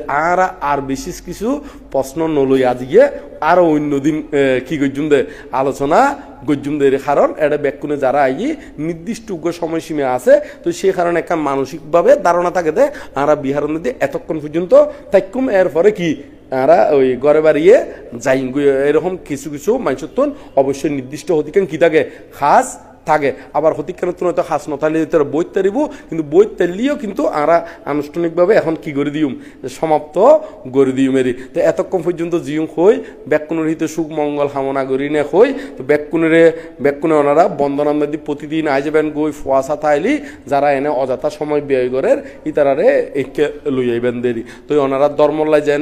আর বিশেষ কিছু প্রশ্ন নলই আজকে আরো অন্যদিন কি গজ্জুম দে আলোচনা গজ্জুম দে কারণ এটা ব্যাকুনে যারা আই নির্দিষ্ট সময়সীমা আছে তো সেই কারণে একটা মানসিকভাবে ধারণা থাকে দে আমরা বিহার নদী এতক্ষণ পর্যন্ত থাকুম এরপরে কি আরা ওই ঘরে বাড়িয়ে যাই এরকম কিছু কিছু মানুষের অবশ্যই নির্দিষ্ট হতিকান কি থাকে খাস থাকে আবার হতিকানের তুলনায় তো খাস নথালে বই তারিব কিন্তু বই তারলিও কিন্তু আমরা আনুষ্ঠানিকভাবে এখন কি করে দিউম সমাপ্ত করে দিউম এরি। তো এতক্ষণ পর্যন্ত জিউম হই ব্যাকুনের হিতে সুখ মঙ্গল কামনা করি নে হই তো ব্যাকুনে ওনারা বন্দনার মধ্যে প্রতিদিন আই যাবেন গই ফুয়াশা থাইলি যারা এনে অযথা সময় ব্যয় করেন ইতারারে একে লই আইবেন দেরি। তো ওনারা ধর্মল্লাই যেন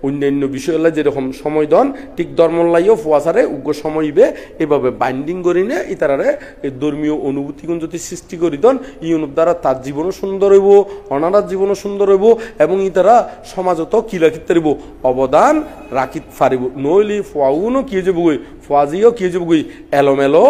অন্যান্য বিষয়লাই যেরকম সময় দন ঠিক ধর্মল্লাইও ফুয়াশারে উগ্র সময় ইবে এভাবে বাইন্ডিং করি নে ইতারারে এই ধর্মীয় অনুভূতিগুণ যদি সৃষ্টি করি দেন ই দ্বারা তার জীবনও সুন্দর হইব অনারার জীবনও সুন্দর হইব এবং ইতারা সমাজত কি রাখিতে পারিব অবদান রাখিতে পারিব নইলি ফুয়াউনও কি যাব গই ফুয়াজিও কি যাব গই এলোমেলো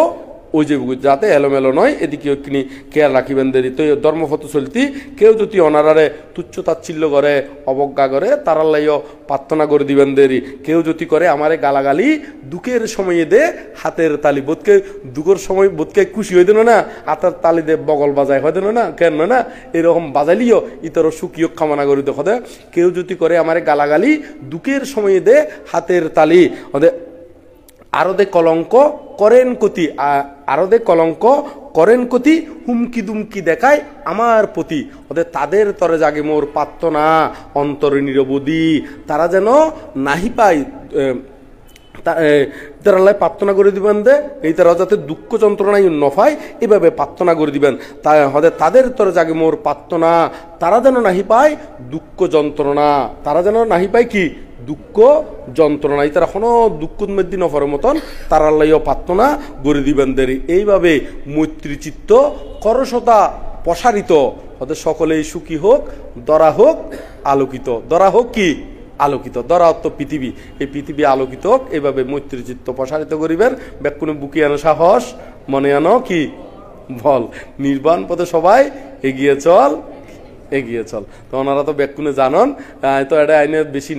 ওই যে যাতে এলোমেলো নয় এদিকে কিনি কেয়ার রাখিবেন দেরি। তো ধর্মপথ চলতি কেউ যদি অনারারে তুচ্ছ তাচ্ছিল্য করে অবজ্ঞা করে তারার লাইও প্রার্থনা করে দিবেন দেরি। কেউ যদি করে আমারে গালাগালি দুঃখের সময়ে দে হাতের তালি, বোধকে দুঃখের সময় বোধকে খুশি হয়ে দেন না হাতের তালি দে বগল বাজায় হয় দেন না কেন না এরকম বাজাইলিও ইতর সুখীয় কামনা করি দেখো দে। কেউ যদি করে আমারে গালাগালি দুঃখের সময়ে দে হাতের তালি, ওদের আরো দে কলঙ্ক করেন কতি, আরো দে কলঙ্ক করেন কতি, হুমকি দুমকি দেখায় আমার প্রতি, ওদের তাদের তরে জাগে মোর প্রার্থনা অন্তরে নিরবধি, তারা যেন নাহি পায় তারা প্রার্থনা করে দিবেন দে এই তারা যাতে দুঃখ যন্ত্রণায় নফায় এভাবে প্রার্থনা করে দিবেন। তাদের তরে জাগে মোর প্রার্থনা, তারা যেন নাহি পায় দুঃখ যন্ত্রণা, তারা যেন নাহি পায় কি দুঃখ যন্ত্রণা, এই তারা কোনো দুঃখ মধ্যে নফরের মতন তারার লাইও প্রার্থনা করে দিবেন দেরি। এইভাবে মৈত্রীচিত্ত করসতা প্রসারিত ওদের সকলেই সুখী হোক, দরা হোক আলোকিত, দরা হোক কি আলোকিত, দরা অর্থ পৃথিবী, এই পৃথিবী আলোকিত হোক। এইভাবে মৈত্রীচিত্ত প্রসারিত করিবেন। ব্যাকুনে বুকি আনো সাহস, মনে আনো কি বল, নির্বাণ পথে সবাই এগিয়ে চল, এগিয়ে চল। তো ওনারা তো ব্যাকুনে জানন, তো এটা আইনে বেশি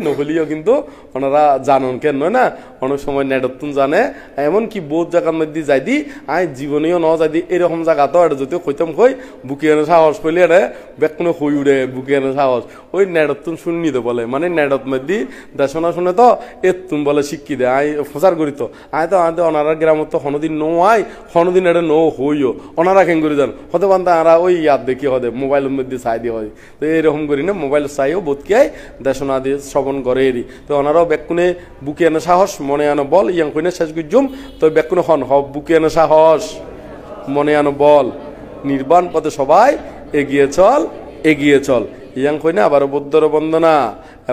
নহলিও কিন্তু ওনারা জানন কেন নয় না, অনেক সময় নেডতুন জানে এমনকি বহুত জায়গার মধ্যে যাই দি আয় জীবনেও ন যাই দি এরকম জায়গা তো এটা যদিও কইতাম কই বুকি আনো সাহস কইলে এটা ব্যাকুনে হই উড়ে বুকি আনো সাহস ওই নেডতুন শুনি তো বলে, মানে নেডত মধ্যে দেশনা শুনে তো এতুন বলে শিক্ষি দে আয় প্রচার করি তো আয় তো আয় ওনারা গ্রামত তো হনদিন নো আয় হনদিন এটা নো হইও ওনারা কেন করে যান হতে পান আরা ওই ইয়াদ দেখি হদে মোবাইলের মধ্যে চাই দিয়ে হয়। তো এরকম করি না মোবাইল চাইও বোধকে দেশনা দিয়ে শ্রবণ করে এরি। তো ওনারাও ব্যাকুনে বুকে আনো সাহস, মনে আনো বল, ইয়াং কইনে শেষ গুজুম তো ব্যাকুনে হন হব বুকে আনো সাহস, মনে আনো বল, নির্বাণ পথে সবাই এগিয়ে চল, এগিয়ে চল। ইয়াং কইনে আবার বৌদ্ধর বন্দনা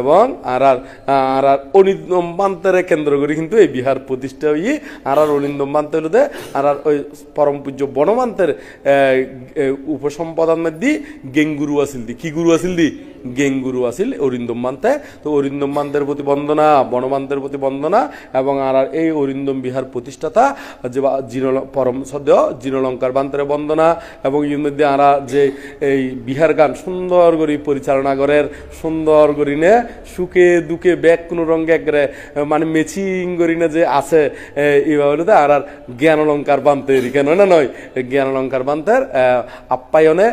এবং আর অনিন্দম বান্তের কেন্দ্র করে কিন্তু এই বিহার প্রতিষ্ঠা হয়ে আর অনিন্দম বান্তে হলো দে আর ওই পরম পূজ্য বনমান্তের উপসম্পাদন মধ্যে গেঙ্গুরু আসিল দি, কি গুরু আসিল দি গেঙ্গুরু আসিল অরিন্দম মান্তে। তো অরিন্দম মান্তের প্রতি বন্দনা, বনমান্তের প্রতি বন্দনা এবং আর এই অরিন্দম বিহার প্রতিষ্ঠাতা যে পরম সদ্য জিনলঙ্কার বান্তের বন্দনা এবং এর মধ্যে আর যে এই বিহার গান সুন্দর করে পরিচালনা করের সুন্দর করি নে সুখে দুঃখে ব্যাগ কোনো রঙে একবারে মানে মেচিং করি না যে আছে এইভাবে আর জ্ঞান অলঙ্কার বান্তে কেন না নয় জ্ঞান অলঙ্কার বান্তের আপ্যায়নে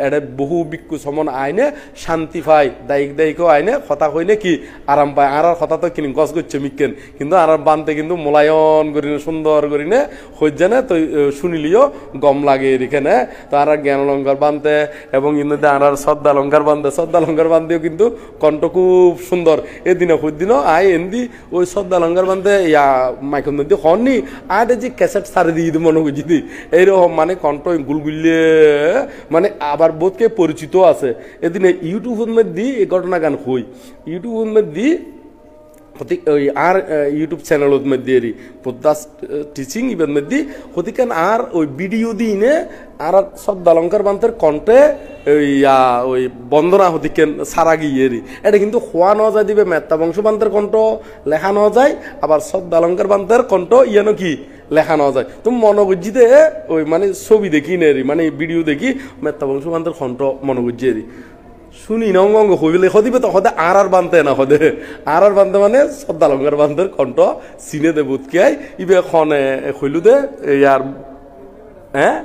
এটা বহু বিক্ষু সমন আইনে শান্তি পায়, দায়িক দায়িকও আইনে কথা কইলে কি আরাম পায়। আর কথা তো কিনি গছ করছে মিকেন কিন্তু আর বানতে কিন্তু মোলায়ন করি না সুন্দর করি না হইজানে তো শুনিলিও গম লাগে এখানে। তো আর জ্ঞান অলঙ্কার বানতে এবং কিন্তু আর শ্রদ্ধা অলঙ্কার বানতে, শ্রদ্ধা অলঙ্কার বানতেও কিন্তু কণ্ঠ খুব সুন্দর। এদিনও দিনও আই এনদি ওই শ্রদ্ধা অলঙ্কার বানতে ইয়া মাইকন মধ্যে হননি আর যে ক্যাসেট সারি দিয়ে মনে করছি দি এইরকম মানে কণ্ঠ গুলগুলিয়ে মানে আবার বোধকে পরিচিত আছে। এদিনে ইউটিউবের মধ্যে এই ঘটনা গান হই ইউটিউবের মধ্যে ওই আর ইউটিউব চ্যানেলের মধ্যে পদ্মাস টিচিং ইভের মধ্যে হতিকান আর ওই ভিডিও দিনে আর শ্রদ্ধা অলঙ্কার বান্তের কণ্ঠে ওই বন্দনা হতিকেন সারা গিয়ে এটা কিন্তু হওয়া ন যায় দিবে মেত্তা বংশ বান্তের কণ্ঠ লেখা ন যায় আবার শ্রদ্ধা অলঙ্কার বান্তের কণ্ঠ ইয়ানো কি লেখা ন যায়। তুমি মনোগুজিতে ওই মানে ছবি দেখি নেরি মানে ভিডিও দেখি মেত্তা বংশ বান্তের কণ্ঠ মনোগুজি শুনি না অঙ্গ হইলে হদিবে তো হদে আর বানতে না হদে আর বানতে মানে শ্রদ্ধা অলঙ্কার বান্তের কণ্ঠ চিনে দে বুধকে ইবে খনে হইলু দে ইয়ার হ্যাঁ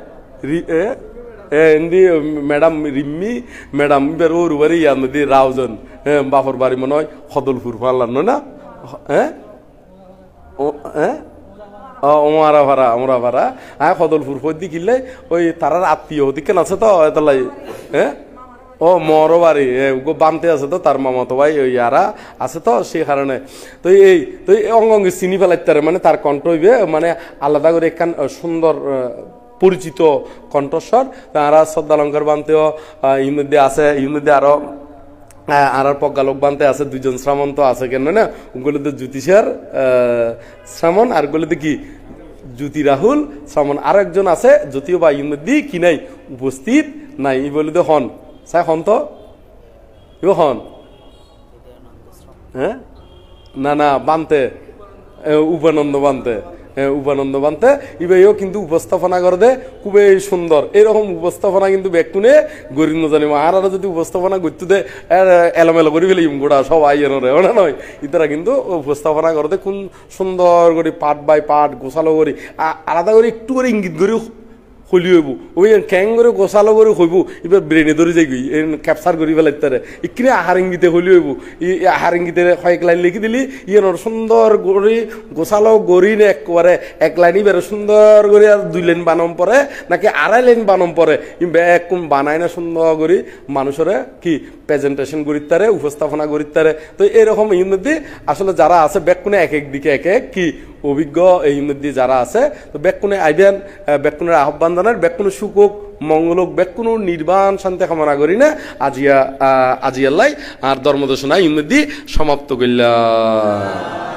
এন্দি ম্যাডাম রিম্মি ম্যাডাম ইবার ওর বাড়ি ইয়ার নদী রাউজন হ্যাঁ বাপর বাড়ি মনে হয় হদলপুর ফানলাম না হ্যাঁ ও হ্যাঁ ওমারা ভাড়া আমরা ভাড়া হ্যাঁ হদলপুর হদি কিনলে ওই তারার আত্মীয় হদি কেন আছে তো এতলাই হ্যাঁ ও মরো বাড়ি বানতে আছে তো তার মামাতো ভাই ওই ইয়ারা আছে তো সেই কারণে তো এই অঙ্গে চিনি ফেলাইতে মানে তার কণ্ঠ হইবে মানে আলাদা করে একখান সুন্দর পরিচিত কণ্ঠস্বর। তারা শ্রদ্ধা অলঙ্কার বানতেও এর মধ্যে আছে, এর মধ্যে আরো আর প্রজ্ঞালোক বানতে আছে দুইজন শ্রামণ তো আছে কেন না ওগুলোতে জ্যোতিষের শ্রামণ আর গুলোতে কি জ্যোতি রাহুল শ্রামণ আর একজন আছে যদিও বা এর মধ্যে কি নাই উপস্থিত নাই ই বলিতে হন চাই হন তো হন হ্যাঁ না না বানতে উপানন্দ বানতে উপানন্দ বানতে ইবেও কিন্তু উপস্থাপনা করে দে খুবই সুন্দর এরকম উপস্থাপনা কিন্তু ব্যাকুনে গরিব নজানি মহারারা যদি উপস্থাপনা করতে দে এলোমেলো করে ফেলি গোড়া সবাই এনরে ওনা নয় ইতারা কিন্তু উপস্থাপনা করে দে কোন সুন্দর করে পাট বাই পাট গোছালো করে আলাদা করে একটু করে ইঙ্গিত করে হলি হইব ওই ক্যাং করে গোছালো করে হইব এবার ব্রেনে ধরে যাই গই ক্যাপচার করি ফেলাই তারে ইকিনে আহার ইঙ্গিতে হলি হইব এই আহার ইঙ্গিতে কয়েক লাইন লিখি দিলি ইয়ের সুন্দর করে গোছালো গড়ি নে একবারে এক লাইনই বেরো সুন্দর করে আর 2 লাইন বানাম পরে নাকি 2.5 লাইন বানাম পরে ব্যাগ কোন বানায় না সুন্দর করে মানুষের কি প্রেজেন্টেশন করি তারে উপস্থাপনা করি তারে তো এরকম এই মধ্যে আসলে যারা আছে ব্যাগ কোনে এক এক দিকে এক এক কি অভিজ্ঞ এই মধ্যে যারা আছে তো ব্যাকুনে আইবেন ব্যাকুনের আহ্বান জানার ব্যাকুনের সুখ হোক মঙ্গল হোক ব্যাকুন নির্বাণ শান্তি কামনা করি না আজিয়া আজিয়াল্লাই আর ধর্মদর্শনা এই মধ্যে সমাপ্ত করলাম।